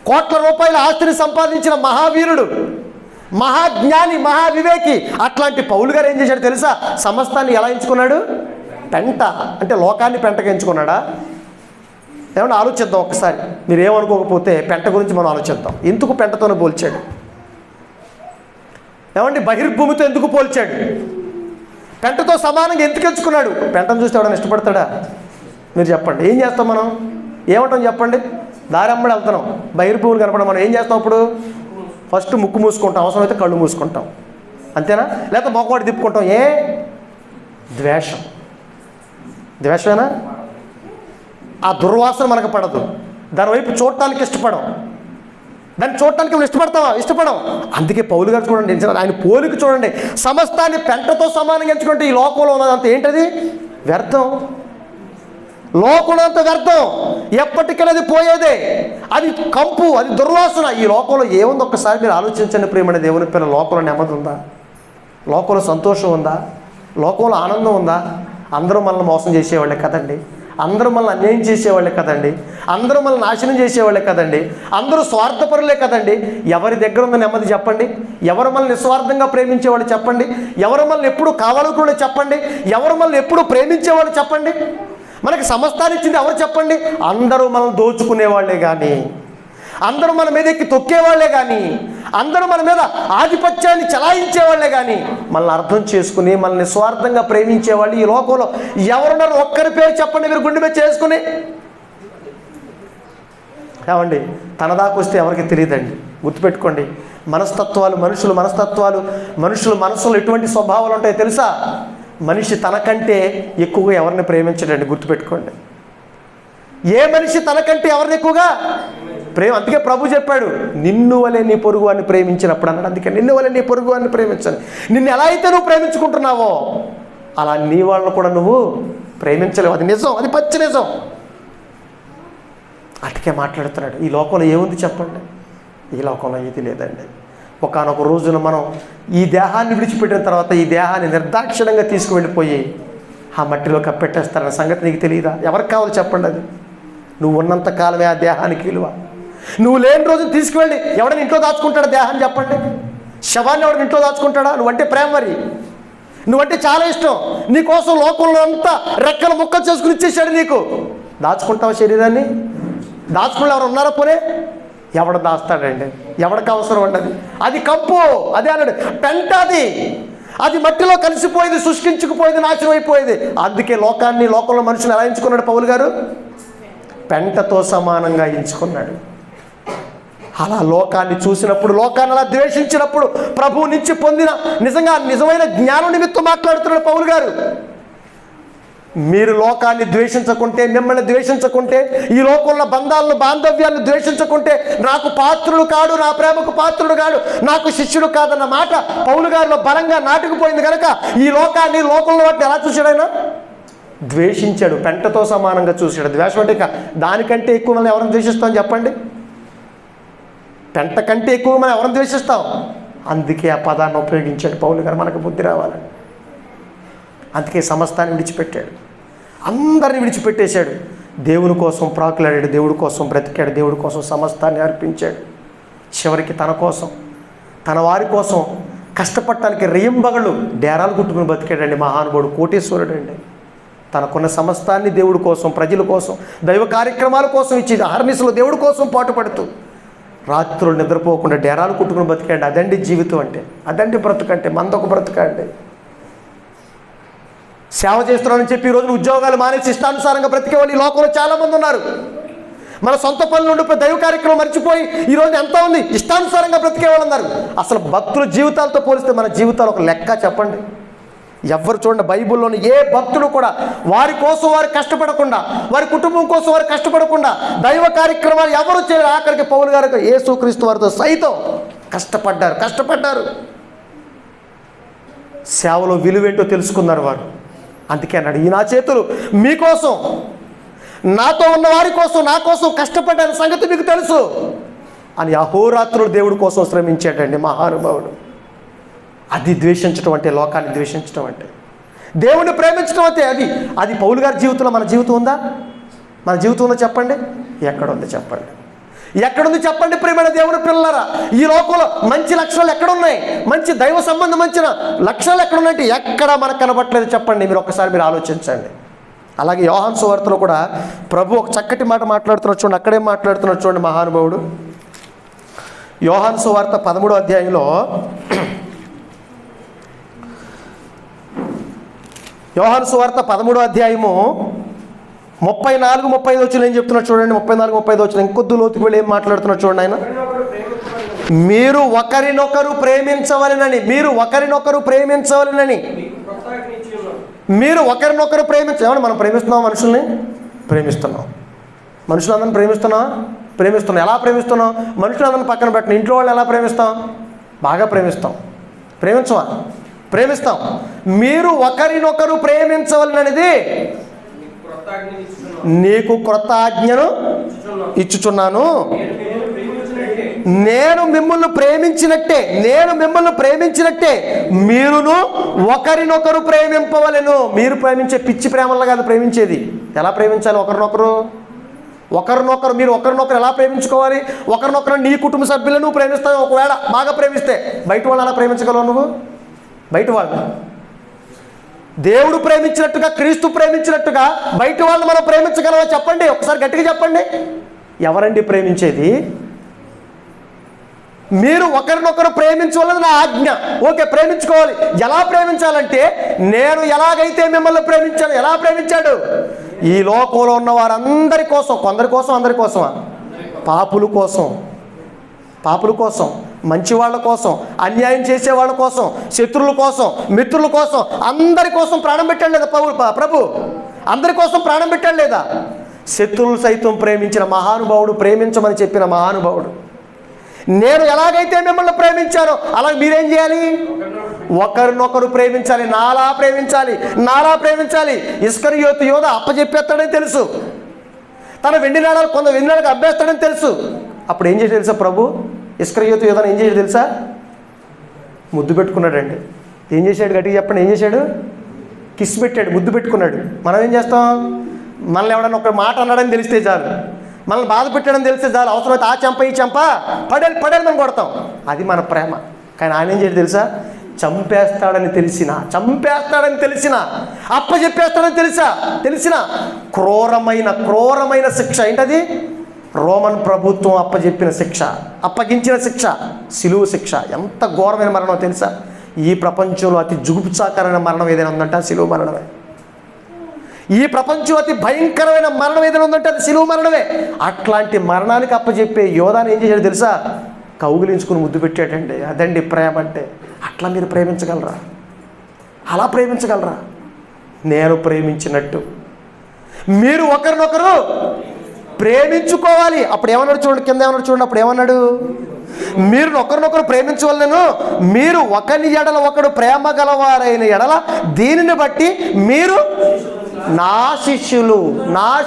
కోట్ల రూపాయల ఆస్తిని సంపాదించిన మహావీరుడు, మహాజ్ఞాని, మహావివేకి. అట్లాంటి పౌలు గారు ఏం చేశాడు తెలుసా? సమస్తాన్ని ఎలా ఎంచుకున్నాడు? పెంట అంటే లోకాన్ని పెంటగా ఎంచుకున్నాడా? ఏమన్నా ఆలోచిద్దాం ఒకసారి. మీరు ఏమనుకోకపోతే పెంట గురించి మనం ఆలోచిద్దాం. ఎందుకు పెంటతోనే పోల్చాడు? ఏమండి, బహిర్భూమితో ఎందుకు పోల్చాడు? పెంటతో సమానంగా ఎందుకు ఎంచుకున్నాడు? పెంటను చూస్తే ఎవడన్నా ఇష్టపడతాడా? మీరు చెప్పండి. ఏం చేస్తాం మనం? ఏమంటాం చెప్పండి? దారమ్మడి వెళ్తున్నాం, బహిర్భూమిని కనపడం, మనం ఏం చేస్తాం? అప్పుడు ఫస్ట్ ముక్కు మూసుకుంటాం, అవసరమైతే కళ్ళు మూసుకుంటాం, అంతేనా? లేకపోతే మొక్కవాడి తిప్పుకుంటాం. ద్వేషం. ద్వేషమేనా? ఆ దుర్వాసన మనకు పడదు, దానివైపు చూడటానికి ఇష్టపడం. దాన్ని చూడటానికి మనం ఇష్టపడతావా? ఇష్టపడం. అందుకే పౌలు గారు చూడండి, ఆయన పోలిక చూడండి. సమస్తాన్ని పెంటతో సమానంగా ఎంచుకుంటే ఈ లోకంలో ఉన్నదంతా ఏంటది? వ్యర్థం. లోకంలో అంత వ్యర్థం, ఎప్పటికైనా అది పోయేదే. అది కంపు, అది దుర్వాసన. ఈ లోకంలో ఏముంది ఒక్కసారి మీరు ఆలోచించండి ప్రియమైన దేవుని పిల్ల. లోకంలో నెమ్మది ఉందా? లోకంలో సంతోషం ఉందా? లోకంలో ఆనందం ఉందా? అందరూ మనల్ని మోసం చేసేవాళ్ళే కదండి, అందరూ మనల్ని అన్యాయం చేసేవాళ్ళే కదండి, అందరూ మనల్ని నాశనం చేసేవాళ్ళే కదండి, అందరూ స్వార్థపరులే కదండి. ఎవరి దగ్గర ఉన్న నెమ్మది చెప్పండి? ఎవరు మనల్ని నిస్వార్థంగా ప్రేమించేవాళ్ళు చెప్పండి? ఎవరు మనల్ని ఎప్పుడు కావాలనుకునే చెప్పండి? ఎవరు మనల్ని ఎప్పుడు ప్రేమించేవాళ్ళు చెప్పండి? మనకి సమస్తాన్ని ఇచ్చింది ఎవరు చెప్పండి? అందరూ మనల్ని దోచుకునేవాళ్లే కానీ, అందరూ మన మీద ఎక్కి తొక్కేవాళ్లే కానీ, అందరూ మన మీద ఆధిపత్యాన్ని చలాయించేవాళ్లే కానీ, మనల్ని అర్థం చేసుకుని మనల్ని స్వార్థంగా ప్రేమించేవాళ్ళు ఈ లోకంలో ఎవరున్నారు? ఒక్కరి పేరు చెప్పండి మీరు గుండె మీద చేసుకుని. ఏమండి, తన దాకా వస్తే ఎవరికి తెలియదండి. గుర్తుపెట్టుకోండి, మనస్తత్వాలు, మనుషుల మనసులో ఎటువంటి స్వభావాలు ఉంటాయో తెలుసా? మనిషి తనకంటే ఎక్కువగా ఎవరిని ప్రేమించడండి. గుర్తుపెట్టుకోండి, ఏ మనిషి తనకంటే ఎవరిని ఎక్కువగా అందుకే ప్రభు చెప్పాడు, నిన్ను వలె నీ పొరుగు అని ప్రేమించినప్పుడు అన్నాడు. అందుకే నిన్ను వలె నీ పొరుగు అని ప్రేమించాలి. నిన్ను ఎలా అయితే నువ్వు ప్రేమించుకుంటున్నావో అలా నీ వాళ్ళను కూడా నువ్వు ప్రేమించలేవు. అది నిజం, అది పచ్చి నిజం. అందుకే మాట్లాడుతున్నాడు. ఈ లోకంలో ఏముంది చెప్పండి? ఈ లోకంలో ఏది లేదండి. ఒకానొక రోజున మనం ఈ దేహాన్ని విడిచిపెట్టిన తర్వాత ఈ దేహాన్ని నిర్దాక్షిణ్యంగా తీసుకువెళ్ళిపోయి ఆ మట్టిలో కప్పెట్టేస్తారన్న సంగతి నీకు తెలియదా? ఎవరికి కావాలి చెప్పండి? అది నువ్వు ఉన్నంత కాలమే ఆ దేహానికి విలువ. నువ్వు లేని రోజున తీసుకువెళ్ళి ఎవడని ఇంట్లో దాచుకుంటాడా దేహాన్ని చెప్పండి? శవాన్ని ఎవడని ఇంట్లో దాచుకుంటాడా? నువ్వంటే ప్రేమ, మరి నువ్వంటే చాలా ఇష్టం, నీకోసం లోకంలో అంతా రెక్కలు ముక్కలు చేసుకుని ఇచ్చేసాడు నీకు. దాచుకుంటావు శరీరాన్ని? దాచుకుని ఎవరు ఉన్నారా? పోనే ఎవడ దాస్తాడండి? ఎవడికి అవసరం అండి? అది కంపు, అదే అన్నాడు పెంట. అది మట్టిలో కలిసిపోయింది, శుష్కించుకుపోయింది, నాశనం అయిపోయింది. అందుకే లోకంలో మనుషుని ఎలా ఎంచుకున్నాడు పౌలు గారు? పెంటతో సమానంగా ఎంచుకున్నాడు. అలా లోకాన్ని చూసినప్పుడు, లోకాన్ని అలా ద్వేషించినప్పుడు ప్రభువు నుంచి పొందిన నిజమైన జ్ఞానం నిమిత్తం మాట్లాడుతున్నాడు పౌలు గారు. మీరు లోకాన్ని ద్వేషించకుంటే, మిమ్మల్ని ద్వేషించకుంటే, ఈ లోకంలో బాంధవ్యాలను ద్వేషించకుంటే నాకు పాత్రుడు కాడు, నా ప్రేమకు పాత్రుడు కాడు, నాకు శిష్యుడు కాదన్న మాట పౌలు గారిలో బలంగా నాటుకుపోయింది కనుక ఈ లోకంలో వాటిని ఎలా చూశాడు? ఆయన ద్వేషించాడు, పెంటతో సమానంగా చూశాడు. ద్వేషం అంటే దానికంటే ఎక్కువ మనం ఎవరిని ద్వేషిస్తాం చెప్పండి? పెంట కంటే ఎక్కువ మనం ఎవరిని ద్వేషిస్తాం? అందుకే ఆ పదాన్ని ఉపయోగించాడు పౌలు గారు, మనకు బుద్ధి రావాలని. అందుకే సమస్తాన్ని విడిచిపెట్టాడు, అందరిని విడిచిపెట్టేశాడు. దేవుని కోసం ప్రాకులాడాడు, దేవుడి కోసం బ్రతికాడు, దేవుడి కోసం సమస్తాన్ని అర్పించాడు. చివరికి తన కోసం, తన వారి కోసం కష్టపడటానికి రేయింబగళ్ళు డేరాలు కుట్టుకుని బతికాడండి మహానుభావుడు, కోటేశ్వరుడు అండి. తనకున్న సమస్తాన్ని దేవుడి కోసం, ప్రజల కోసం, దైవ కార్యక్రమాల కోసం ఇచ్చి అహర్నిశలో దేవుడి కోసం పాటుపడుతూ రాత్రులు నిద్రపోకుండా డేరాలు కుట్టుకుని బతికాడు. అదండి జీవితం అంటే, అదండి బ్రతుకంటే. మందొక బ్రతుకండి. సేవ చేస్తున్నానని చెప్పి ఈ రోజున ఉద్యోగాలు మానేసి ఇష్టానుసారంగా బ్రతికే వాళ్ళు ఈ లోకంలో చాలామంది ఉన్నారు. మన సొంత పనులు ఉండిపోయి దైవ కార్యక్రమం మర్చిపోయి ఈ రోజు ఎంత ఉంది ఇష్టానుసారంగా బ్రతికే వాళ్ళు ఉన్నారు. అసలు భక్తుల జీవితాలతో పోలిస్తే మన జీవితాలు ఒక లెక్క చెప్పండి. ఎవరు చూడండి, బైబిల్లోని ఏ భక్తుడు కూడా వారి కోసం వారు కష్టపడకుండా, వారి కుటుంబం కోసం వారు కష్టపడకుండా దైవ కార్యక్రమాలు ఎవరు చేయరు. ఆఖరికి పౌలు గారు యేసుక్రీస్తు వారితో సైతం కష్టపడ్డారు. సేవలో విలువేంటో తెలుసుకున్నారు వారు. అందుకే అన్నాడు, ఈ నా చేతులు మీకోసం, నాతో ఉన్న వారి కోసం, నా కోసం కష్టపడ్డాని సంగతి మీకు తెలుసు అని అహోరాత్రులు దేవుడి కోసం శ్రమించాడండి మహానుభావుడు. అది ద్వేషించడం అంటే, లోకాన్ని ద్వేషించడం అంటే. దేవుణ్ణి ప్రేమించడం అంటే అది పౌలు గారి జీవితంలో మన జీవితం ఉందా? మన జీవితంలో చెప్పండి, ఎక్కడ ఉంది చెప్పండి? ఎక్కడుంది చెప్పండి ప్రియమైన దేవుని పిల్లలారా? ఈ లోకంలో మంచి లక్షణాలు ఎక్కడున్నాయి? మంచి దైవ సంబంధమైన లక్షణాలు ఎక్కడున్నాయంటే ఎక్కడ మనకు కనబట్టలేదు చెప్పండి. మీరు ఒక్కసారి ఆలోచించండి. అలాగే యోహాను సువార్తలో కూడా ప్రభు ఒక చక్కటి మాట మాట్లాడుతున్నారు చూడండి. అక్కడేం మాట్లాడుతున్నారు చూడండి మహానుభావుడు. యోహాను సువార్త 13వ అధ్యాయంలో యోహాను సువార్త 13వ అధ్యాయము 34-35 వచ్చిన ఏం చెప్తున్నారు చూడండి. 34-35 వచ్చిన ఇంకొద్దు లోతుకు వెళ్ళి ఏం మాట్లాడుతున్నారు చూడండి. ఆయన మీరు ఒకరినొకరు ప్రేమించవలెనని, మీరు ఒకరినొకరు ప్రేమించవలెనని, మీరు ఒకరినొకరు ఏమన్నా మనం ప్రేమిస్తున్నాం? మనుషుల్ని ప్రేమిస్తున్నాం. మనుషులందరిని ప్రేమిస్తున్నాం. ఎలా ప్రేమిస్తున్నాం? మనుషులందరిని పక్కన పెట్టిన ఇంట్లో వాళ్ళు ఎలా ప్రేమిస్తాం? బాగా ప్రేమిస్తాం. ప్రేమిస్తాం. మీరు ఒకరినొకరు ప్రేమించవలననేది నీకు క్రొత్త ఆజ్ఞను ఇచ్చుచున్నాను. నేను మిమ్మల్ని ప్రేమించినట్టే మీరును ఒకరినొకరు ప్రేమింపవలెను. మీరు ప్రేమించే పిచ్చి ప్రేమల్లో కాదు ప్రేమించేది. ఎలా ప్రేమించాలి? ఒకరినొకరు మీరు ఒకరినొకరు ఎలా ప్రేమించుకోవాలి? ఒకరినొకరు నీ కుటుంబ సభ్యులను ప్రేమిస్తావు. ఒకవేళ బాగా ప్రేమిస్తే బయట వాళ్ళు ఎలా ప్రేమించగలవు నువ్వు? బయట వాళ్ళు దేవుడు ప్రేమించినట్టుగా, క్రీస్తు ప్రేమించినట్టుగా బయట వాళ్ళు మనం ప్రేమించగలవా చెప్పండి? ఒకసారి గట్టిగా చెప్పండి. ఎవరండి ప్రేమించేది? మీరు ఒకరినొకరు ప్రేమించవలన నా ఆజ్ఞ. ఓకే, ప్రేమించుకోవాలి. ఎలా ప్రేమించాలంటే నేను ఎలాగైతే మిమ్మల్ని ప్రేమించాను. ఎలా ప్రేమించాడు? ఈ లోకంలో ఉన్న వారందరి కోసం, కొందరి కోసం, అందరి కోసమా? పాపుల కోసం, మంచి వాళ్ళ కోసం, అన్యాయం చేసే వాళ్ళ కోసం, శత్రువుల కోసం, మిత్రుల కోసం, అందరి కోసం ప్రాణం పెట్టాడు లేదా ప్రభు? అందరి కోసం ప్రాణం పెట్టాడు లేదా? శత్రువులు సైతం ప్రేమించిన మహానుభావుడు, ప్రేమించమని చెప్పిన మహానుభావుడు. నేను ఎలాగైతే మిమ్మల్ని ప్రేమించానో అలా మీరేం చేయాలి? ఒకరినొకరు ప్రేమించాలి. నాలా ప్రేమించాలి. ఇస్కరియోతు యోధ అప్పచెప్పేస్తాడని తెలుసు. తన వెండి నాణాలకు అబ్బేస్తాడని తెలుసు. అప్పుడు ఏం చేసి తెలుసా ప్రభు? ఇస్కరియోతు యోధను ఏం చేసి తెలుసా? ముద్దు పెట్టుకున్నాడండి. ఏం చేశాడు? గట్టిగా చెప్పండి. ఏం చేశాడు? కిస్ పెట్టాడు, ముద్దు పెట్టుకున్నాడు. మనం ఏం చేస్తాం? మనల్ని ఎవడన్నా ఒక మాట అన్నాడని తెలిస్తే చాలు, మనల్ని బాధ పెట్టాడని తెలిస్తే చాలు, అవసరమైతే ఆ చెంప ఈ చెంప పడేలు మనం కొడతాం. అది మన ప్రేమ. కానీ ఆయన ఏం చేయడు తెలుసా? చంపేస్తాడని తెలిసిన అప్పచెప్పేస్తాడని తెలిసిన క్రూరమైన శిక్ష. ఏంటది? రోమన్ ప్రభుత్వం అప్పగించిన శిక్ష, సిలువ శిక్ష. ఎంత ఘోరమైన మరణం తెలుసా? ఈ ప్రపంచంలో అతి జుగుప్సాకరమైన మరణం ఏదైనా ఉందంటే అది సిలువ మరణమే. ఈ ప్రపంచం అతి భయంకరమైన మరణం ఏదైనా ఉందంటే అది సిలువ మరణమే. అట్లాంటి మరణానికి అప్పచెప్పే యోధాన్ని ఏం చేశాడు తెలుసా? కౌగిలించుకుని ముద్దు పెట్టాడండి. అదండి ప్రేమ అంటే. అట్లా మీరు ప్రేమించగలరా? అలా ప్రేమించగలరా? నేను ప్రేమించినట్టు మీరు ఒకరినొకరు ప్రేమించుకోవాలి. అప్పుడు ఏమన్నాడు చూడండి, కింద ఏమన్నాడు చూడండి. అప్పుడు ఏమన్నాడు? మీరు ఒకరినొకరు ప్రేమించవలెను. మీరు ఒకరి ఎడల ఒకడు ప్రేమ గలవారైన ఎడల దీనిని బట్టి మీరు నా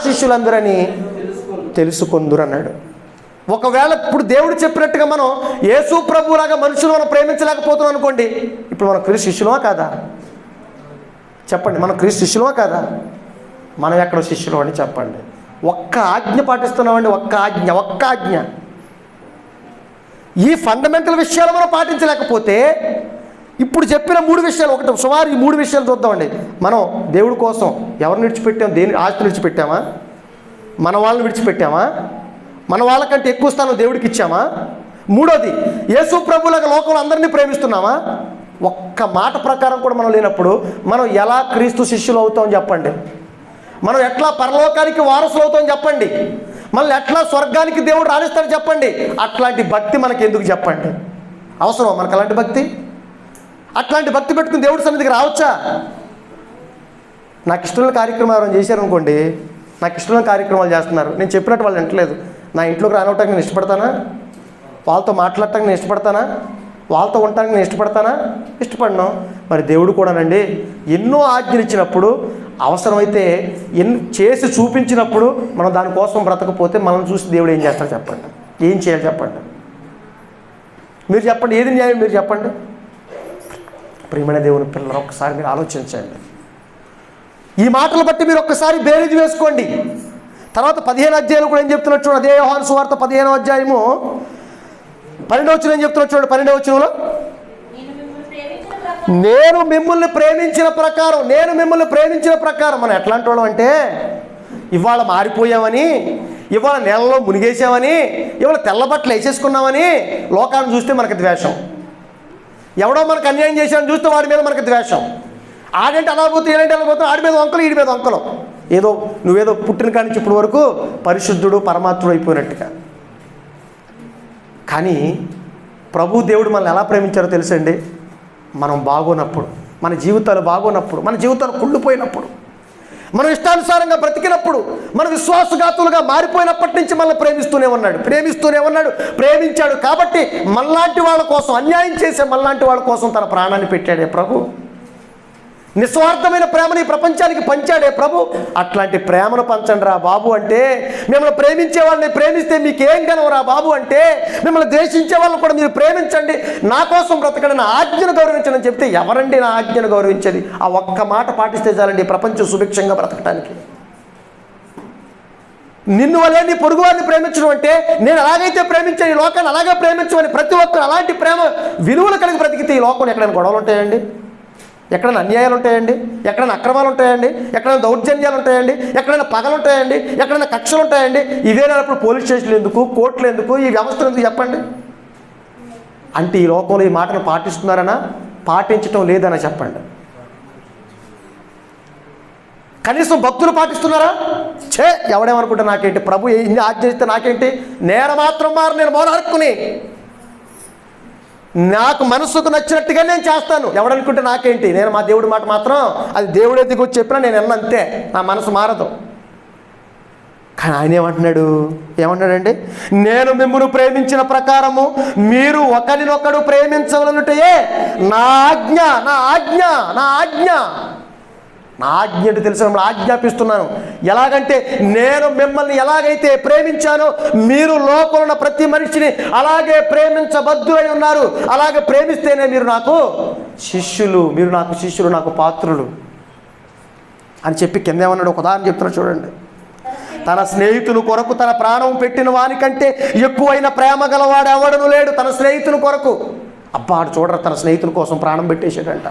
శిష్యులందరని తెలుసుకొందురు అన్నాడు. ఒకవేళ ఇప్పుడు దేవుడు చెప్పినట్టుగా మనం యేసు ప్రభువులాగా మనుషులు మనం ప్రేమించలేకపోతున్నాం అనుకోండి, ఇప్పుడు మనం క్రీస్తు శిష్యులమా కాదా? చెప్పండి, మనం క్రీస్తు శిష్యులమా కాదా? మనం ఎక్కడ శిష్యులు అని చెప్పండి. ఒక్క ఆజ్ఞ పాటిస్తున్నామండి. ఒక్క ఆజ్ఞ. ఈ ఫండమెంటల్ విషయాలు మనం పాటించలేకపోతే ఇప్పుడు చెప్పిన 3 విషయాలు, ఒకటి సుమారు ఈ 3 విషయాలు చూద్దామండి. మనం దేవుడి కోసం ఎవరిని విడిచిపెట్టాం? ఆస్తిని విడిచిపెట్టామా? మన వాళ్ళని విడిచిపెట్టామా? మన వాళ్ళకంటే ఎక్కువ స్థానం దేవుడికి ఇచ్చామా? మూడోది, యేసు ప్రభువులాగా లోకంలో అందరినీ ప్రేమిస్తున్నామా? ఒక్క మాట ప్రకారం కూడా మనం లేనప్పుడు మనం ఎలా క్రీస్తు శిష్యులు అవుతాం చెప్పండి? మనం ఎట్లా పరలోకానికి వారసులు అవుతాం చెప్పండి? మళ్ళీ ఎట్లా స్వర్గానికి దేవుడు రాణిస్తాడు చెప్పండి? అట్లాంటి భక్తి మనకి ఎందుకు చెప్పండి? అవసరమా మనకు అలాంటి భక్తి? అట్లాంటి భక్తి పెట్టుకుని దేవుడి సన్నిధికి రావచ్చా? నాకు ఇష్టమైన కార్యక్రమాలు ఎవరైనా చేశారనుకోండి, నాకు ఇష్టమైన కార్యక్రమాలు చేస్తున్నారు, నేను చెప్పినట్టు వాళ్ళు వింటలేదు, నా ఇంట్లోకి రానివ్వటానికి నేను ఇష్టపడతానా? వాళ్ళతో మాట్లాడటానికి నేను ఇష్టపడతానా? వాళ్ళతో ఉండటానికి నేను ఇష్టపడను. మరి దేవుడు కూడానండి ఎన్నో ఆజ్ఞలు ఇచ్చినప్పుడు, అవసరమైతే చేసి చూపించినప్పుడు మనం దానికోసం బ్రతకపోతే మనల్ని చూసి దేవుడు ఏం చేస్తాడు చెప్పండి? ఏం చేయాలి చెప్పండి? మీరు చెప్పండి, ఏది న్యాయం మీరు చెప్పండి? ప్రియమైన దేవుని పిల్లలు, ఒక్కసారి మీరు ఆలోచించండి. ఈ మాటలు బట్టి మీరు ఒక్కసారి బేరీజు వేసుకోండి. తర్వాత 15 అధ్యాయంలో కూడా ఏం చెప్తున్నాడు చూడండి. అదే యోహాను సువార్త 15వ అధ్యాయము 12వ వచనం ఏం చెప్తున్నాడు చూడండి. 12వ వచనంలో నేను మిమ్మల్ని ప్రేమించిన ప్రకారం మనం ఎట్లాంటి వాళ్ళం అంటే, ఇవాళ మారిపోయామని, ఇవాళ నెలలో మునిగేసామని, ఇవాళ తెల్ల బట్టలు వేసేసుకున్నామని లోకాన్ని చూస్తే మనకు ద్వేషం. ఎవడో మనకు అన్యాయం చేశాడని చూస్తే వాడి మీద మనకు ద్వేషం. ఆడంటే అలా పోతే ఏడంటే అలా పోతే ఆడి మీద వంకలు ఈడి మీద వంకలు. ఏదో నువ్వేదో పుట్టిన కాడి నుంచి ఇప్పటి వరకు పరిశుద్ధుడు పరమాత్ముడు అయిపోయినట్టుగా. కానీ ప్రభు దేవుడు మనల్ని ఎలా ప్రేమించారో తెలుసండి. మనం బాగోనప్పుడు, మన జీవితాలు బాగోనప్పుడు, మన జీవితాలు కుళ్ళిపోయినప్పుడు, మనం ఇష్టానుసారంగా బ్రతికినప్పుడు, మన విశ్వాసఘాతులుగా మారిపోయినప్పటి నుంచి మనల్ని ప్రేమిస్తూనే ఉన్నాడు. ప్రేమించాడు కాబట్టి మనలాంటి వాళ్ళ కోసం, అన్యాయం చేసే మనలాంటి వాళ్ళ కోసం తన ప్రాణాన్ని పెట్టాడే ప్రభు. నిస్వార్థమైన ప్రేమని ప్రపంచానికి పంచాడే ప్రభు. అట్లాంటి ప్రేమను పంచండి రా బాబు అంటే, మిమ్మల్ని ప్రేమించే వాళ్ళని ప్రేమిస్తే మీకేం గనవరా బాబు అంటే, మిమ్మల్ని ద్వేషించే వాళ్ళని కూడా మీరు ప్రేమించండి, నా కోసం బ్రతకండి, నా ఆజ్ఞను గౌరవించండి అని చెప్తే ఎవరండి నా ఆజ్ఞను గౌరవించేది? ఆ ఒక్క మాట పాటిస్తే చాలండి ప్రపంచం సుభిక్షంగా బ్రతకటానికి. నిన్ను వలే నీ పొరుగు వారిని ప్రేమించడం అంటే, నేను ఎలాగైతే ప్రేమించాను ఈ లోకాన్ని అలాగే ప్రేమించమని ప్రతి ఒక్కరు అలాంటి ప్రేమ విలువలు కలిగి బ్రతికితే ఈ లోకంలో ఎక్కడైనా గొడవలు ఉంటాయండి? ఎక్కడైనా అన్యాయాలు ఉంటాయండి? ఎక్కడైనా అక్రమాలు ఉంటాయండి? ఎక్కడైనా దౌర్జన్యాలు ఉంటాయండి? ఎక్కడైనా పగలు ఉంటాయండి? ఎక్కడైనా కక్షలు ఉంటాయండి? ఇవేనప్పుడు పోలీస్ స్టేషన్లు ఎందుకు, కోర్టులు ఎందుకు, ఈ వ్యవస్థలు ఎందుకు చెప్పండి? అంటే ఈ లోకంలో ఈ మాటను పాటిస్తున్నారనా, పాటించటం లేదనా చెప్పండి. కనీసం భక్తులు పాటిస్తున్నారా? ఎవడేమనుకుంటా నాకేంటి, ప్రభు ఇన్ని ఆజ్ఞిస్తే నాకేంటి, నేరమాత్రం మారు నేను మోనార్కుని, నాకు మనసుకు నచ్చినట్టుగా నేను చేస్తాను, ఎవడనుకుంటే నాకేంటి, నేను మా దేవుడి మాట మాత్రం అది దేవుడే దిగొచ్చి చెప్పినా నేను అన్నంతే, నా మనసు మారదు. కానీ ఆయన ఏమంటున్నాడండి, నేను మిమ్మల్ని ప్రేమించిన ప్రకారము మీరు ఒకరినొకడు ప్రేమించవలనుటే నా ఆజ్ఞ అంటే తెలుసు, మిమ్మల్ని ఆజ్ఞాపిస్తున్నాను. ఎలాగంటే నేను మిమ్మల్ని ఎలాగైతే ప్రేమించానో మీరు లోకంలో ఉన్న ప్రతి మనిషిని అలాగే ప్రేమించబద్దులై ఉన్నారు. అలాగే ప్రేమిస్తేనే మీరు నాకు శిష్యులు, నాకు పాత్రులు అని చెప్పి కింద ఏమన్నాడు, ఒక ఉదాహరణ చెప్తున్నా చూడండి. తన స్నేహితుని కొరకు తన ప్రాణం పెట్టిన వానికంటే ఎక్కువైన ప్రేమ గలవాడు ఎవడను లేడు. తన స్నేహితుని కొరకు, అబ్బాడు చూడరు, తన స్నేహితుల కోసం ప్రాణం పెట్టేశాడంట.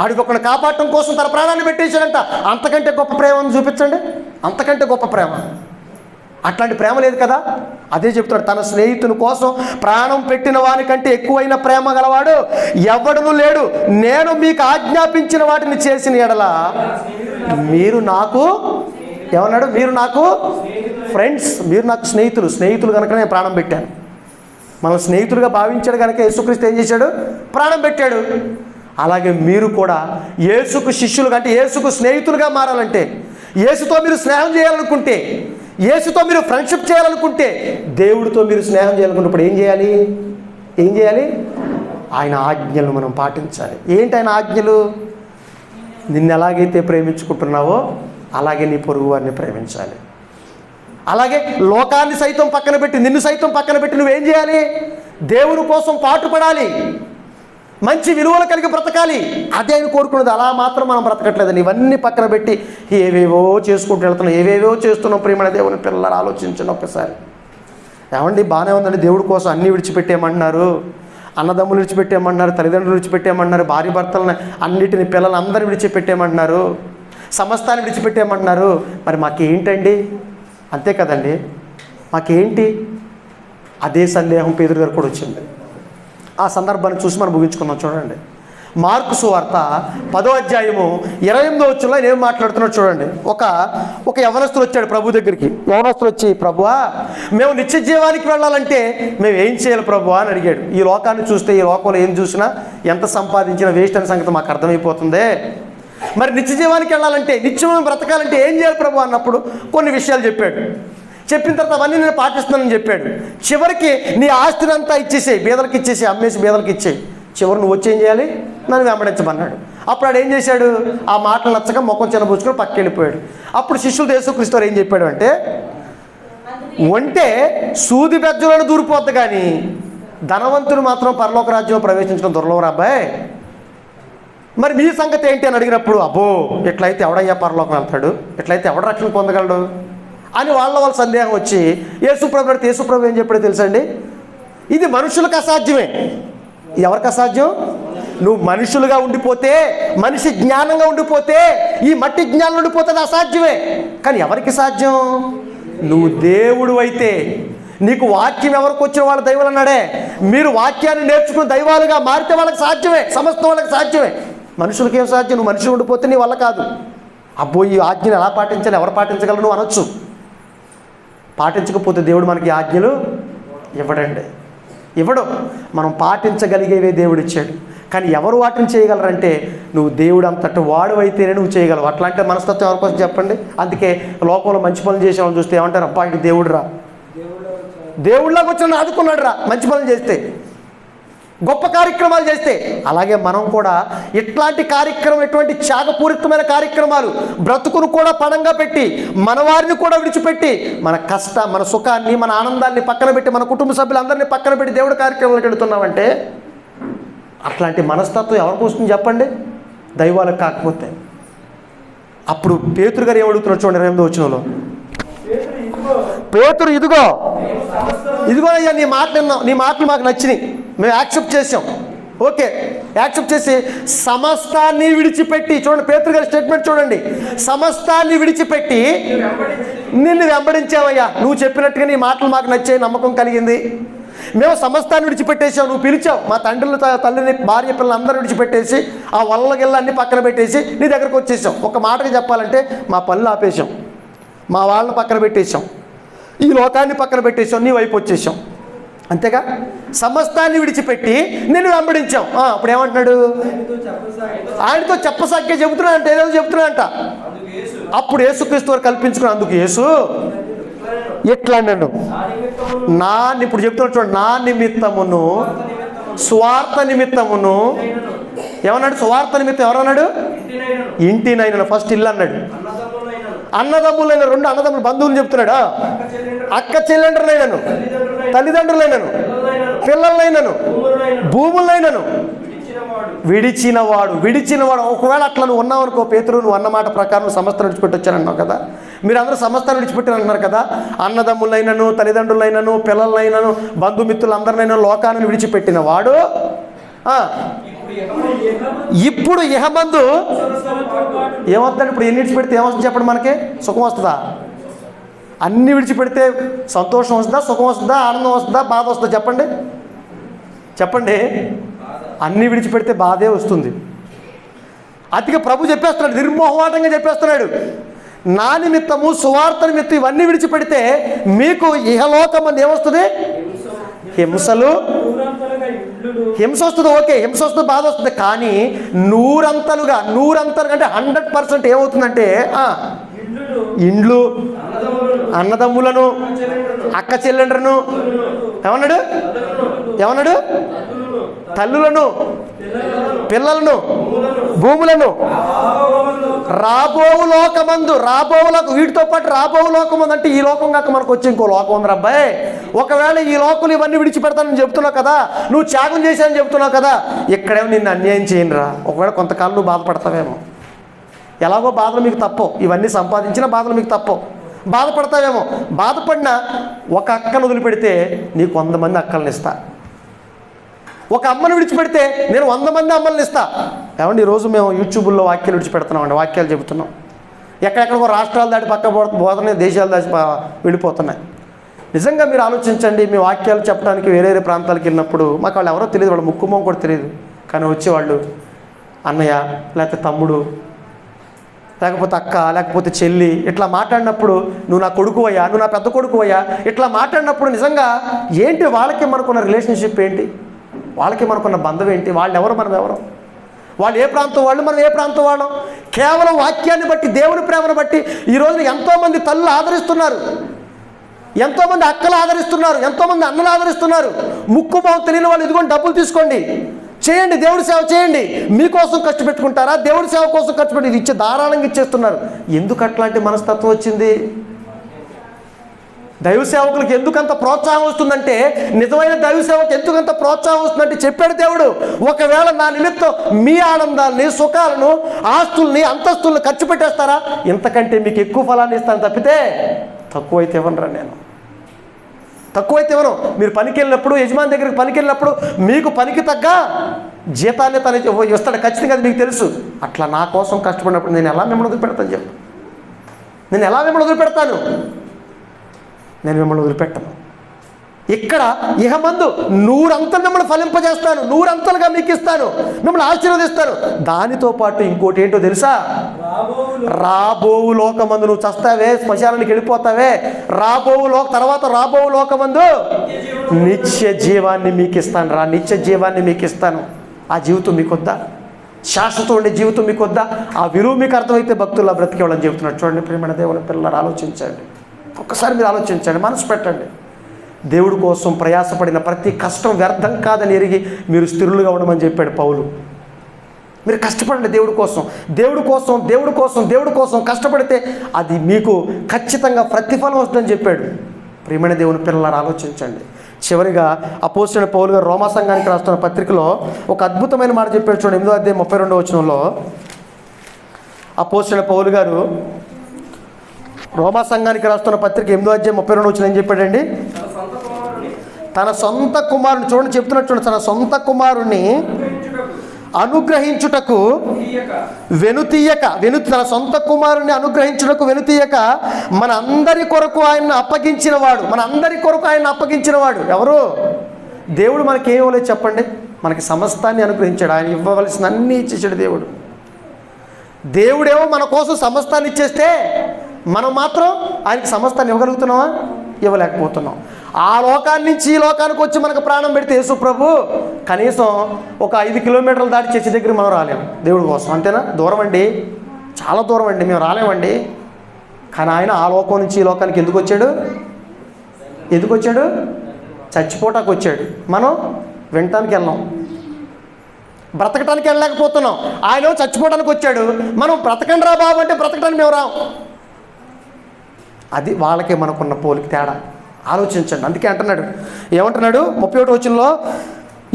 ఆడికి ఒకరిని కాపాడటం కోసం తన ప్రాణాన్ని పెట్టేశాడంట. అంతకంటే గొప్ప ప్రేమను చూపించండి, అంతకంటే గొప్ప ప్రేమ. అట్లాంటి ప్రేమ లేదు కదా. అదే చెప్తున్నాడు, తన స్నేహితుని కోసం ప్రాణం పెట్టిన వానికంటే ఎక్కువైన ప్రేమ గలవాడు ఎవడను లేడు. నేను మీకు ఆజ్ఞాపించిన వాటిని చేసిన ఎడల మీరు నాకు ఏమన్నాడు, మీరు నాకు ఫ్రెండ్స్, మీరు నాకు స్నేహితులు కనుక నేను ప్రాణం పెట్టాను. మన స్నేహితులుగా భావించాడు కనుక యేసుక్రీస్తు ఏం చేశాడు, ప్రాణం పెట్టాడు. అలాగే మీరు కూడా యేసుకు శిష్యులుగా, అంటే యేసుకు స్నేహితులుగా మారాలంటే, యేసుతో మీరు స్నేహం చేయాలనుకుంటే, యేసుతో మీరు ఫ్రెండ్షిప్ చేయాలనుకుంటే, దేవుడితో మీరు స్నేహం చేయాలనుకున్నప్పుడు ఏం చేయాలి? ఆయన ఆజ్ఞలను మనం పాటించాలి. ఏంటి ఆయన ఆజ్ఞలు? నిన్ను ఎలాగైతే ప్రేమించుకుంటున్నావో అలాగే నీ పొరుగు వారిని ప్రేమించాలి. అలాగే లోకాన్ని సైతం పక్కన పెట్టి, నిన్ను సైతం పక్కన పెట్టి నువ్వేం చేయాలి? దేవుని కోసం పాటుపడాలి, మంచి విలువలు కలిగి బ్రతకాలి. అదే ఆయన కోరుకున్నది. అలా మాత్రం మనం బ్రతకట్లేదని ఇవన్నీ పక్కన పెట్టి ఏవేవో చేసుకుంటూ వెళ్తున్నాం, ఏవేవో చేస్తున్నాం. ప్రియమైన దేవుని పిల్లలు ఆలోచించండి ఒక్కసారి. ఏమండి, బాగానే ఉందండి, దేవుడి కోసం అన్నీ విడిచిపెట్టేయమన్నారు, అన్నదమ్ములు విడిచిపెట్టేయమన్నారు, తల్లిదండ్రులు విడిచిపెట్టేయమన్నారు, భార్య భర్తలను అన్నిటిని పిల్లలందరూ విడిచిపెట్టేయమన్నారు, సమస్తాన్ని విడిచిపెట్టేయమన్నారు. మరి మాకేంటండి? అంతే కదండి, మాకేంటి? అదే సందేహం పేతురు గారు కూడా వచ్చింది. ఆ సందర్భాన్ని చూసి మనం ముగించుకుందాం. చూడండి, మార్కు సువార్త 10వ అధ్యాయము 28వ వచనంలో నేను మాట్లాడుతున్నాడు చూడండి. ఒక యవనస్తుడు వచ్చాడు ప్రభు దగ్గరికి. యవనస్తుడు వచ్చి, ప్రభువా, మేము నిత్య జీవానికి వెళ్ళాలంటే మేము ఏం చేయాలి ప్రభువా అని అడిగాడు. ఈ లోకాన్ని చూస్తే, ఈ లోకంలో ఏం చూసినా, ఎంత సంపాదించినా వేస్ట్ అనే సంగతి మాకు అర్థమైపోతుంది. మరి నిత్య జీవానికి వెళ్ళాలంటే, నిత్యం బ్రతకాలంటే ఏం చేయాలి ప్రభు అన్నప్పుడు కొన్ని విషయాలు చెప్పాడు. చెప్పిన తర్వాత అవన్నీ నేను పాటిస్తున్నానని చెప్పాడు. చివరికి నీ ఆస్తిని అంతా ఇచ్చేసేయి, బీదలకు ఇచ్చేసి, అమ్మేసి బీదలకు ఇచ్చేయి, చివరి నువ్వు వచ్చి ఏం చేయాలి, నన్ను వెంబడించమన్నాడు. అప్పుడు ఆడు ఏం చేశాడు, ఆ మాటలు నచ్చక ముఖం చిన్నబుచ్చుకొని పక్కకి వెళ్ళిపోయాడు. అప్పుడు శిష్యులు యేసుక్రీస్తు ఏం చెప్పాడు అంటే, ఒంటే సూది బెజ్జలను దూరిపోద్ది కానీ ధనవంతుడు మాత్రం పరలోక రాజ్యంలో ప్రవేశించడం దుర్లభం అబ్బాయి. మరి మీ సంగతి ఏంటి అని అడిగినప్పుడు, అబ్బో, ఎట్లయితే ఎవడయ్యా పరలోకం వెళ్తాడు, ఎట్లయితే ఎవడ రక్షణ పొందగలడు, అని వాళ్ళ సందేహం వచ్చి యేసుప్రభు అడిగితే యేసుప్రభు ఏం చెప్పాడో తెలుసండి, ఇది మనుషులకు అసాధ్యమే. ఎవరికి అసాధ్యం? నువ్వు మనుషులుగా ఉండిపోతే, మనిషి జ్ఞానంగా ఉండిపోతే, ఈ మట్టి జ్ఞానం ఉండిపోతుంది, అసాధ్యమే. కానీ ఎవరికి సాధ్యం? నువ్వు దేవుడు అయితే, నీకు వాక్యం ఎవరికి వచ్చిన వాళ్ళ దైవాలు అన్నాడే, మీరు వాక్యాన్ని నేర్చుకుని దైవాలుగా మారితే వాళ్ళకి సాధ్యమే, సమస్తం వాళ్ళకి సాధ్యమే. మనుషులకి ఏం సాధ్యం? నువ్వు మనుషులు ఉండిపోతే నీ వల్ల కాదు. అబ్బో ఈ ఆజ్ఞను ఎలా పాటించాలి, ఎవరు పాటించగలరు నువ్వు అనొచ్చు. పాటించకపోతే దేవుడు మనకి ఆజ్ఞలు ఇవ్వడండి, ఇవ్వడు. మనం పాటించగలిగేవే దేవుడు ఇచ్చాడు. కానీ ఎవరు వాటిని చేయగలరంటే నువ్వు దేవుడు అంతటి వాడు అయితేనే నువ్వు చేయగలవు. అట్లాంటి మనస్తత్వం ఎవరికోసం చెప్పండి. అందుకే లోకంలో మంచి పనులు చేసే వాళ్ళని చూస్తే ఏమంటారు, అబ్బా ఇది దేవుడు రా, దేవుళ్ళకి వచ్చిన ఆదుకున్నాడు రా మంచి పనులు చేస్తే, గొప్ప కార్యక్రమాలు చేస్తే. అలాగే మనం కూడా ఇట్లాంటి కార్యక్రమం, ఎటువంటి త్యాగపూరితమైన కార్యక్రమాలు, బ్రతుకును కూడా పణంగా పెట్టి, మన వారిని కూడా విడిచిపెట్టి, మన మన సుఖాన్ని, మన ఆనందాన్ని పక్కన పెట్టి, మన కుటుంబ సభ్యులందరినీ పక్కన పెట్టి దేవుడి కార్యక్రమాలకు వెళుతున్నామంటే అట్లాంటి మనస్తత్వం ఎవరికి వస్తుంది చెప్పండి? దైవాలకు కాకపోతే. అప్పుడు పేతురు గారు ఏమడుగుతున్నాడు చూడండి 28వ వచనంలో, పేతురు ఇదిగో అయ్యా నీ మాటలు విన్నాం, నీ మాటలు మాకు నచ్చినాయి, మేము యాక్సెప్ట్ చేసాం, ఓకే యాక్సెప్ట్ చేసి సమస్తాన్ని విడిచిపెట్టి, చూడండి పేతురు గారి స్టేట్మెంట్ చూడండి, సమస్తాన్ని విడిచిపెట్టి నిన్ను వెంబడించావయ్యా, నువ్వు చెప్పినట్టుగా నీ మాటలు మాకు నచ్చాయి, నమ్మకం కలిగింది, మేము సమస్తాన్ని విడిచిపెట్టేసావు, నువ్వు పిలిచావు, మా తండ్రులు తల్లిని భార్య పిల్లలు అందరూ విడిచిపెట్టేసి, ఆ వల్లగిల్ల అన్ని పక్కన పెట్టేసి నీ దగ్గరకు వచ్చేసాం. ఒక మాటకి చెప్పాలంటే మా పనులు ఆపేసాం, మా వాళ్ళని పక్కన పెట్టేసాం, ఈ లోకాన్ని పక్కన పెట్టేసాం, నీ వైపు వచ్చేసాం, అంతేగా. సమస్తాన్ని విడిచిపెట్టి నేను వెంబడించాం. అప్పుడు ఏమంటున్నాడు? ఆయనతో చెప్పసాగే చెబుతున్నా అంటే ఏదో చెబుతున్నా అంట. అప్పుడు యేసుక్రీస్తు వారు కల్పించుకుని, అందుకు యేసు ఎట్లా అన్నాడు, ఇప్పుడు చెప్తున్నా చూడండి, నా నిమిత్తమును స్వార్థ నిమిత్తమును, ఏమన్నాడు? స్వార్థ నిమిత్తం ఎవరన్నాడు? ఇంటినైనా, ఫస్ట్ ఇల్లు అన్నాడు. అన్నదమ్ములైన, 2 అన్నదమ్ములు బంధువులు చెప్తున్నాడు, అక్క చెల్లెండ్రులైనను, తల్లిదండ్రులైనను, పిల్లలైనను, భూములైనను విడిచినవాడు. ఒకవేళ అట్లా నువ్వు ఉన్నావు అనుకో పేతురు, నువ్వు అన్నమాట ప్రకారం సమస్తాన్ని విడిచిపెట్టి వచ్చానన్నావు కదా, మీరు అందరూ సమస్తాన్ని విడిచిపెట్టారు అంటున్నారు కదా. అన్నదమ్ములైనను, తల్లిదండ్రులైనను, పిల్లలైనను, బంధుమిత్రులందరినైనా లోకాన్ని విడిచిపెట్టిన వాడు ఇప్పుడు ఇహమందు ఏమవుతుందండి? ఇప్పుడు ఎన్ని విడిచిపెడితే ఏమొస్తుంది చెప్పండి? మనకి సుఖం వస్తుందా? అన్ని విడిచిపెడితే సంతోషం వస్తుందా, సుఖం వస్తుందా, ఆనందం వస్తుందా, బాధ వస్తుందా చెప్పండి? అన్నీ విడిచిపెడితే బాధే వస్తుంది. అతిగా ప్రభు చెప్పేస్తున్నాడు, నిర్మోహమాటంగా చెప్పేస్తున్నాడు, నా నిమిత్తము సువార్త నిమిత్తం ఇవన్నీ విడిచిపెడితే మీకు ఇహలోకమందు ఏమొస్తుంది? హింస వస్తుంది, ఓకే హింస వస్తుంది, బాధ వస్తుంది. కానీ నూరంతలుగా అంటే 100% ఏమవుతుందంటే ఇండ్లు, అన్నదమ్ములను, అక్క చెల్లెండ్రను, ఏమన్నాడు? తల్లులను, పిల్లలను, భూములను, రాబోవు లోకమందు, వీటితో పాటు రాబోవు లోకమందు అంటే ఈ లోకం కాక మనకు వచ్చి ఇంకో లోకం ఉంది అబ్బాయి. ఒకవేళ ఈ లోకం ఇవన్నీ విడిచిపెడతానని చెప్తున్నావు కదా, నువ్వు త్యాగం చేశానని చెప్తున్నావు కదా, ఇక్కడేమో నిన్ను అన్యాయం చేయనురా. ఒకవేళ కొంతకాలం నువ్వు బాధపడతావేమో, ఎలాగో బాధలు మీకు తప్పవు, ఇవన్నీ సంపాదించిన బాధలు మీకు తప్పవు, బాధపడతావేమో. బాధపడినా ఒక అక్కను వదిలిపెడితే నీకు 100 మంది అక్కలను ఇస్తా, ఒక అమ్మను విడిచిపెడితే నేను 100 మంది అమ్మల్ని ఇస్తా. ఏమండి ఈరోజు మేము యూట్యూబ్లో వాక్యాలు విడిచిపెడుతున్నామండి, వాక్యాలు చెబుతున్నాం, ఎక్కడెక్కడికో రాష్ట్రాలు దాటి పక్క పోతున్నాయి, దేశాలు దాటి వెళ్ళిపోతున్నాయి. నిజంగా మీరు ఆలోచించండి, మీ వాక్యాలు చెప్పడానికి వేరే ప్రాంతాలకు వెళ్ళినప్పుడు మాకు వాళ్ళు ఎవరో తెలియదు, వాళ్ళు ముక్కుమో కూడా తెలియదు, కానీ వచ్చేవాళ్ళు అన్నయ్య, లేకపోతే తమ్ముడు, లేకపోతే అక్క, లేకపోతే చెల్లి, ఇట్లా మాట్లాడినప్పుడు నువ్వు నా కొడుకు అయ్యా, నువ్వు నా పెద్ద కొడుకు అయ్యా, ఇట్లా మాట్లాడినప్పుడు నిజంగా ఏంటి వాళ్ళకి మనకున్న రిలేషన్షిప్ ఏంటి, వాళ్ళకి మనకున్న బంధం ఏంటి, వాళ్ళు ఎవరు మనం ఎవరు, వాళ్ళు ఏ ప్రాంతం వాళ్ళు మనం ఏ ప్రాంతం వాళ్ళం. కేవలం వాక్యాన్ని బట్టి, దేవుని ప్రేమను బట్టి ఈరోజు ఎంతోమంది తల్లులు ఆదరిస్తున్నారు, ఎంతోమంది అక్కలు ఆదరిస్తున్నారు, ఎంతోమంది అన్నలు ఆదరిస్తున్నారు. ముక్కు బాగు తెలియని వాళ్ళు ఇదిగోండి డబ్బులు తీసుకోండి, చేయండి, దేవుడి సేవ చేయండి. మీకోసం ఖర్చు పెట్టుకుంటారా? దేవుడి సేవ కోసం ఖర్చు పెట్టి ఇది ఇచ్చే ధారాళంగా ఇచ్చేస్తున్నారు. ఎందుకు అట్లాంటి మనస్తత్వం వచ్చింది? దైవ సేవకులకు ఎందుకంత ప్రోత్సాహం వస్తుందంటే, నిజమైన దైవ సేవకు ఎందుకంత ప్రోత్సాహం వస్తుందంటే చెప్పాడు దేవుడు, ఒకవేళ నా నిమిత్తం మీ ఆనందాన్ని, సుఖాలను, ఆస్తుల్ని, అంతస్తుల్ని ఖర్చు పెట్టేస్తారా, ఇంతకంటే మీకు ఎక్కువ ఫలాన్ని ఇస్తాను తప్పితే తక్కువైతే ఇవ్వనరా నేను, తక్కువైతే ఇవ్వను. మీరు పనికి వెళ్ళినప్పుడు, యజమాని దగ్గరికి పనికి వెళ్ళినప్పుడు మీకు పనికి తగ్గ జీతాన్ని తను ఇస్తాడు ఖచ్చితంగా, అది మీకు తెలుసు. అట్లా నా కోసం కష్టపడినప్పుడు నేను ఎలా మిమ్మల్ని వదిలిపెడతాను చెప్పు? నేను ఎలా మిమ్మల్ని వదిలిపెడతాను? నేను మిమ్మల్ని వదిలిపెట్టను. ఇక్కడ ఇహమందు 100 అంతలు మిమ్మల్ని ఫలింపజేస్తాను, 100 అంతలుగా మీకు ఇస్తాను, మిమ్మల్ని ఆశీర్వదిస్తాను. దానితో పాటు ఇంకోటి ఏంటో తెలుసా? రాబోవు లోకమందు, నువ్వు చస్తావే, శ్మశానానికి వెళ్ళిపోతావే, తర్వాత రాబోవు లోకమందు నిత్య జీవాన్ని మీకు ఇస్తాను రా, నిత్య జీవాన్ని మీకు ఇస్తాను. ఆ జీవితం మీకు వద్దా? శాశ్వతం ఉండే జీవితం మీకు వద్దా? ఆ విలువ మీకు అర్థమైతే భక్తుల్లో బ్రతికేవాళ్ళని చెబుతున్నాడు. చూడండి ప్రియమైన దేవుని పిల్లలు, ఆలోచించండి, ఒక్కసారి మీరు ఆలోచించండి, మనసు పెట్టండి. దేవుడి కోసం ప్రయాసపడిన ప్రతి కష్టం వ్యర్థం కాదని ఎరిగి మీరు స్థిరులుగా ఉండమని చెప్పాడు పౌలు. మీరు కష్టపడండి దేవుడి కోసం, దేవుడి కోసం, దేవుడి కోసం, దేవుడి కోసం కష్టపడితే అది మీకు ఖచ్చితంగా ప్రతిఫలం వస్తుందని చెప్పాడు. ప్రియమైన దేవుని పిల్లలు ఆలోచించండి. చివరిగా అపోస్తలుడైన పౌలు గారు రోమా సంఘానికి రాస్తున్న పత్రికలో ఒక అద్భుతమైన మాట చెప్పాడు. చూడండి 8వ అధ్యాయం 32వ వచనంలో అపోస్తలుడైన పౌలు గారు రోమా సంఘానికి రాస్తున్న పత్రిక 8వ అధ్యాయం 32వ వచనం ఏం చెప్పాడండి? తన సొంత కుమారుని, చూడండి చెప్తున్నట్టు, తన సొంత కుమారుని అనుగ్రహించుటకు తన సొంత కుమారుని అనుగ్రహించుటకు వెనుతీయక మన అందరి కొరకు ఆయన అప్పగించిన వాడు ఎవరు? దేవుడు మనకి ఏం ఇవ్వలేదు చెప్పండి? మనకి సమస్తాన్ని అనుగ్రహించాడు. ఆయన ఇవ్వవలసిన అన్నీ ఇచ్చేసాడు దేవుడు. దేవుడేమో మన కోసం సమస్తాన్ని ఇచ్చేస్తే మనం మాత్రం ఆయనకి సమస్తాన్ని ఇవ్వగలుగుతున్నావా? ఇవ్వలేకపోతున్నాం. ఆ లోకాన్ని నుంచి ఈ లోకానికి వచ్చి మనకు ప్రాణం పెడితే యేసు ప్రభు కనీసం ఒక 5 కిలోమీటర్లు దాటి చర్చి దగ్గర మనం రాలేము దేవుడి కోసం, అంతేనా? దూరం అండి, చాలా దూరం అండి, మేము రాలేమండి. కానీ ఆయన ఆ లోకం నుంచి ఈ లోకానికి ఎందుకు వచ్చాడు? చచ్చిపోటానికి వచ్చాడు. మనం వినటానికి వెళ్ళాం, బ్రతకటానికి వెళ్ళలేకపోతున్నాం. ఆయన చచ్చిపోవడానికి వచ్చాడు, మనం బ్రతకండి రా బాబు అంటే బ్రతకటానికి మేము రాం. అది వాళ్ళకే మనకున్న పోలికి తేడా. ఆలోచించండి. అందుకే ఏమంటున్నాడు 31వ వచనంలో,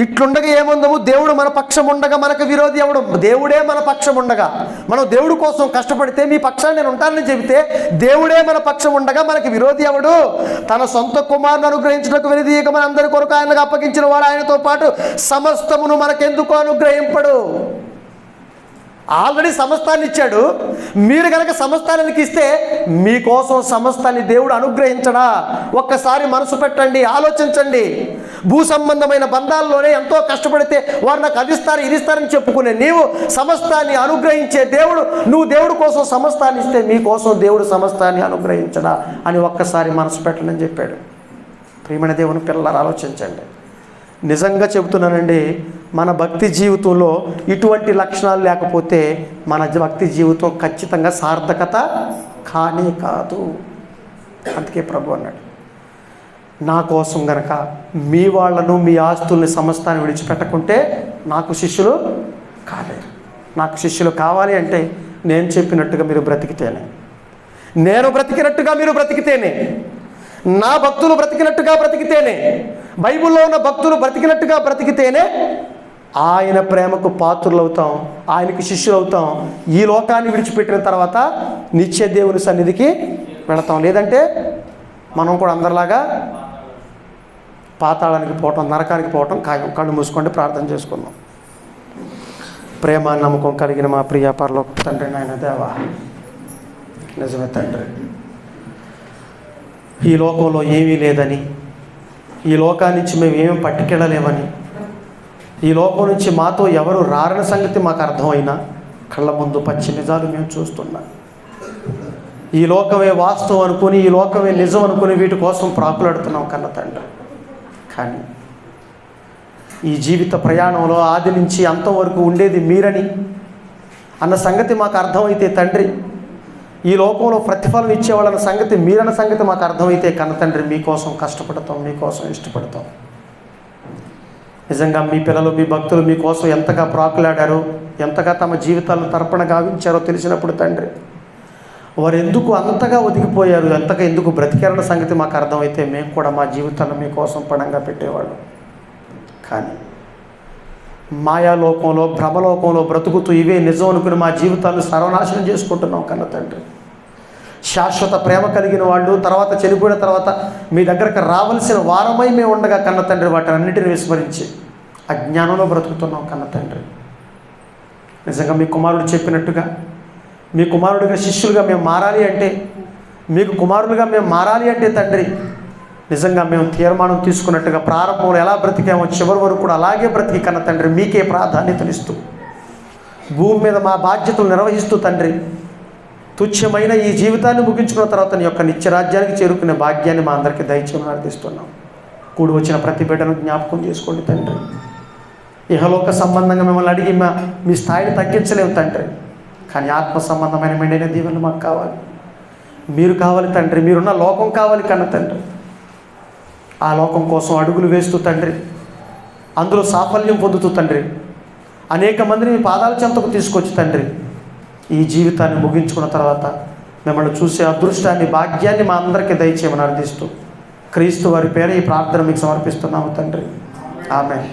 ఇట్లుండగా ఏముందము, దేవుడు మన పక్షం ఉండగా మనకు విరోధి ఎవడు? దేవుడే మన పక్షం ఉండగా, మనం దేవుడి కోసం కష్టపడితే మీ పక్షాన్ని నేను ఉంటానని చెబితే దేవుడే మన పక్షం ఉండగా మనకి విరోధి ఎవడు? తన సొంత కుమారుని అనుగ్రహించుటకు వెనుదీయక మన అందరి కొరకు ఆయనకు అప్పగించిన వాడు, ఆయనతో పాటు సమస్తమును మనకెందుకు అనుగ్రహింపడు? ఆల్రెడీ సమస్తాన్ని ఇచ్చాడు. మీరు కనుక సమస్తానికి ఇస్తే మీకోసం సమస్తాన్ని దేవుడు అనుగ్రహించడా? ఒక్కసారి మనసు పెట్టండి, ఆలోచించండి. భూ సంబంధమైన బంధాల్లోనే ఎంతో కష్టపడితే వారు నాకు అది ఇస్తారు ఇది ఇస్తారని చెప్పుకునే నీవు సమస్తాన్ని అనుగ్రహించే దేవుడు, నువ్వు దేవుడి కోసం సమస్తాన్ని ఇస్తే మీకోసం దేవుడు సమస్తాన్ని అనుగ్రహించడా అని ఒక్కసారి మనసు పెట్టండి అని చెప్పాడు. ప్రియమైన దేవుని పిల్లలు ఆలోచించండి. నిజంగా చెబుతున్నానండి, మన భక్తి జీవితంలో ఇటువంటి లక్షణాలు లేకపోతే మన భక్తి జీవితం ఖచ్చితంగా సార్థకత కానే కాదు. అందుకే ప్రభు అన్నాడు, నా కోసం గనక మీ వాళ్ళను, మీ ఆస్తుల్ని, సమస్తాన్ని విడిచిపెట్టకుంటే నాకు శిష్యులు కాలేరు. నాకు శిష్యులు కావాలి అంటే నేను చెప్పినట్టుగా మీరు బ్రతికితేనే, నేను బ్రతికినట్టుగా మీరు బ్రతికితేనే, నా భక్తులు బ్రతికినట్టుగా బ్రతికితేనే, బైబిల్లో ఉన్న భక్తులు బ్రతికినట్టుగా బ్రతికితేనే ఆయన ప్రేమకు పాత్రులు అవుతాం, ఆయనకి శిష్యులు అవుతాం. ఈ లోకాన్ని విడిచిపెట్టిన తర్వాత నిత్య దేవుని సన్నిధికి వెళతాం. లేదంటే మనం కూడా అందరిలాగా పాతాళానికి పోవటం, నరకానికి పోవటం ఖాయం. కళ్ళు మూసుకోండి, ప్రార్థన చేసుకుందాం. ప్రేమ నమ్మకం కలిగిన మా ప్రియ పరలోక తండ్రి, నాయన దేవా, నిజమే తండ్రి, ఈ లోకంలో ఏమీ లేదని, ఈ లోకాన్ని నుంచి మేము ఏమీ పట్టుకెళ్ళలేమని, ఈ లోకం నుంచి మాతో ఎవరు రారని సంగతి మాకు అర్థమైనా కళ్ళ ముందు పచ్చి నిజాలు మేము చూస్తున్నాం. ఈ లోకమే వాస్తవం అనుకుని, ఈ లోకమే నిజం అనుకుని వీటి కోసం ప్రాకులాడుతున్నాం కన్న తండ్రి. కానీ ఈ జీవిత ప్రయాణంలో ఆది నుంచి అంతం వరకు ఉండేది మీరని అన్న సంగతి మాకు అర్థమైతే తండ్రి, ఈ లోకంలో ప్రతిఫలం ఇచ్చేవాళ్ళన్న సంగతి మీరన్న సంగతి మాకు అర్థమైతే కన్న తండ్రి, మీకోసం కష్టపడతాం, మీకోసం ఇష్టపడతాం. నిజంగా మీ పిల్లలు, మీ భక్తులు మీకోసం ఎంతగా ప్రాకులాడారో, ఎంతగా తమ జీవితాలను తర్పణ గావించారో తెలిసినప్పుడు తండ్రి, వారు ఎందుకు అంతగా ఒదిగిపోయారు, ఎంతగా ఎందుకు బ్రతికారన్న సంగతి మాకు అర్థమైతే మేము కూడా మా జీవితాలను మీకోసం పణంగా పెట్టేవాళ్ళం. కానీ మాయాలోకంలో, భ్రమలోకంలో బ్రతుకుతూ ఇవే నిజం అనుకుని మా జీవితాలను సర్వనాశనం చేసుకుంటున్నాం కన్న తండ్రి. శాశ్వత ప్రేమ కలిగిన వాళ్ళు, తర్వాత చనిపోయిన తర్వాత మీ దగ్గరకు రావాల్సిన వారమై మేము ఉండగా కన్న తండ్రి వాటిని అన్నిటిని విస్మరించి అజ్ఞానంలో బ్రతుకుతున్నాం కన్న తండ్రి. నిజంగా మీ కుమారుడు చెప్పినట్టుగా మీ కుమారుడిగా శిష్యులుగా మేము మారాలి అంటే, మీకు కుమారులుగా మేము మారాలి అంటే తండ్రి, నిజంగా మేము తీర్మానం తీసుకున్నట్టుగా ప్రారంభంలో ఎలా బ్రతికామో చివరి వరకు కూడా అలాగే బ్రతికి కన్న తండ్రి మీకే ప్రాధాన్యతనిస్తూ భూమి మీద మా బాధ్యతలు నిర్వహిస్తూ తండ్రి తుచ్చమైన ఈ జీవితాన్ని ముగించుకున్న తర్వాత నీ యొక్క నిత్యరాజ్యానికి చేరుకునే భాగ్యాన్ని మా అందరికీ దయచేయమని ప్రార్థిస్తున్నాం. కూడి వచ్చిన ప్రతి బిడ్డను జ్ఞాపకం చేసుకోండి తండ్రి. ఇహలోక సంబంధంగా మిమ్మల్ని అడిగి మీ స్థాయిని తగ్గించలేము తండ్రి, కానీ ఆత్మ సంబంధమైన మెండైన దీవెనలు మాకు కావాలి. మీరు కావాలి తండ్రి, మీరున్న లోకం కావాలి కన్న తండ్రి. ఆ లోకం కోసం అడుగులు వేస్తూ తండ్రి, అందులో సాఫల్యం పొందుతూ తండ్రి, అనేక మందిని మీ పాదాల చెంతకు తీసుకొచ్చి తండ్రి ఈ జీవితాన్ని ముగించుకున్న తర్వాత మిమ్మల్ని చూసే అదృష్టాన్ని, భాగ్యాన్ని మా అందరికీ దయచేయమని అర్థిస్తూ క్రీస్తు వారి పేరు ఈ ప్రార్థన మీకు సమర్పిస్తున్నాము తండ్రి. ఆమేన్.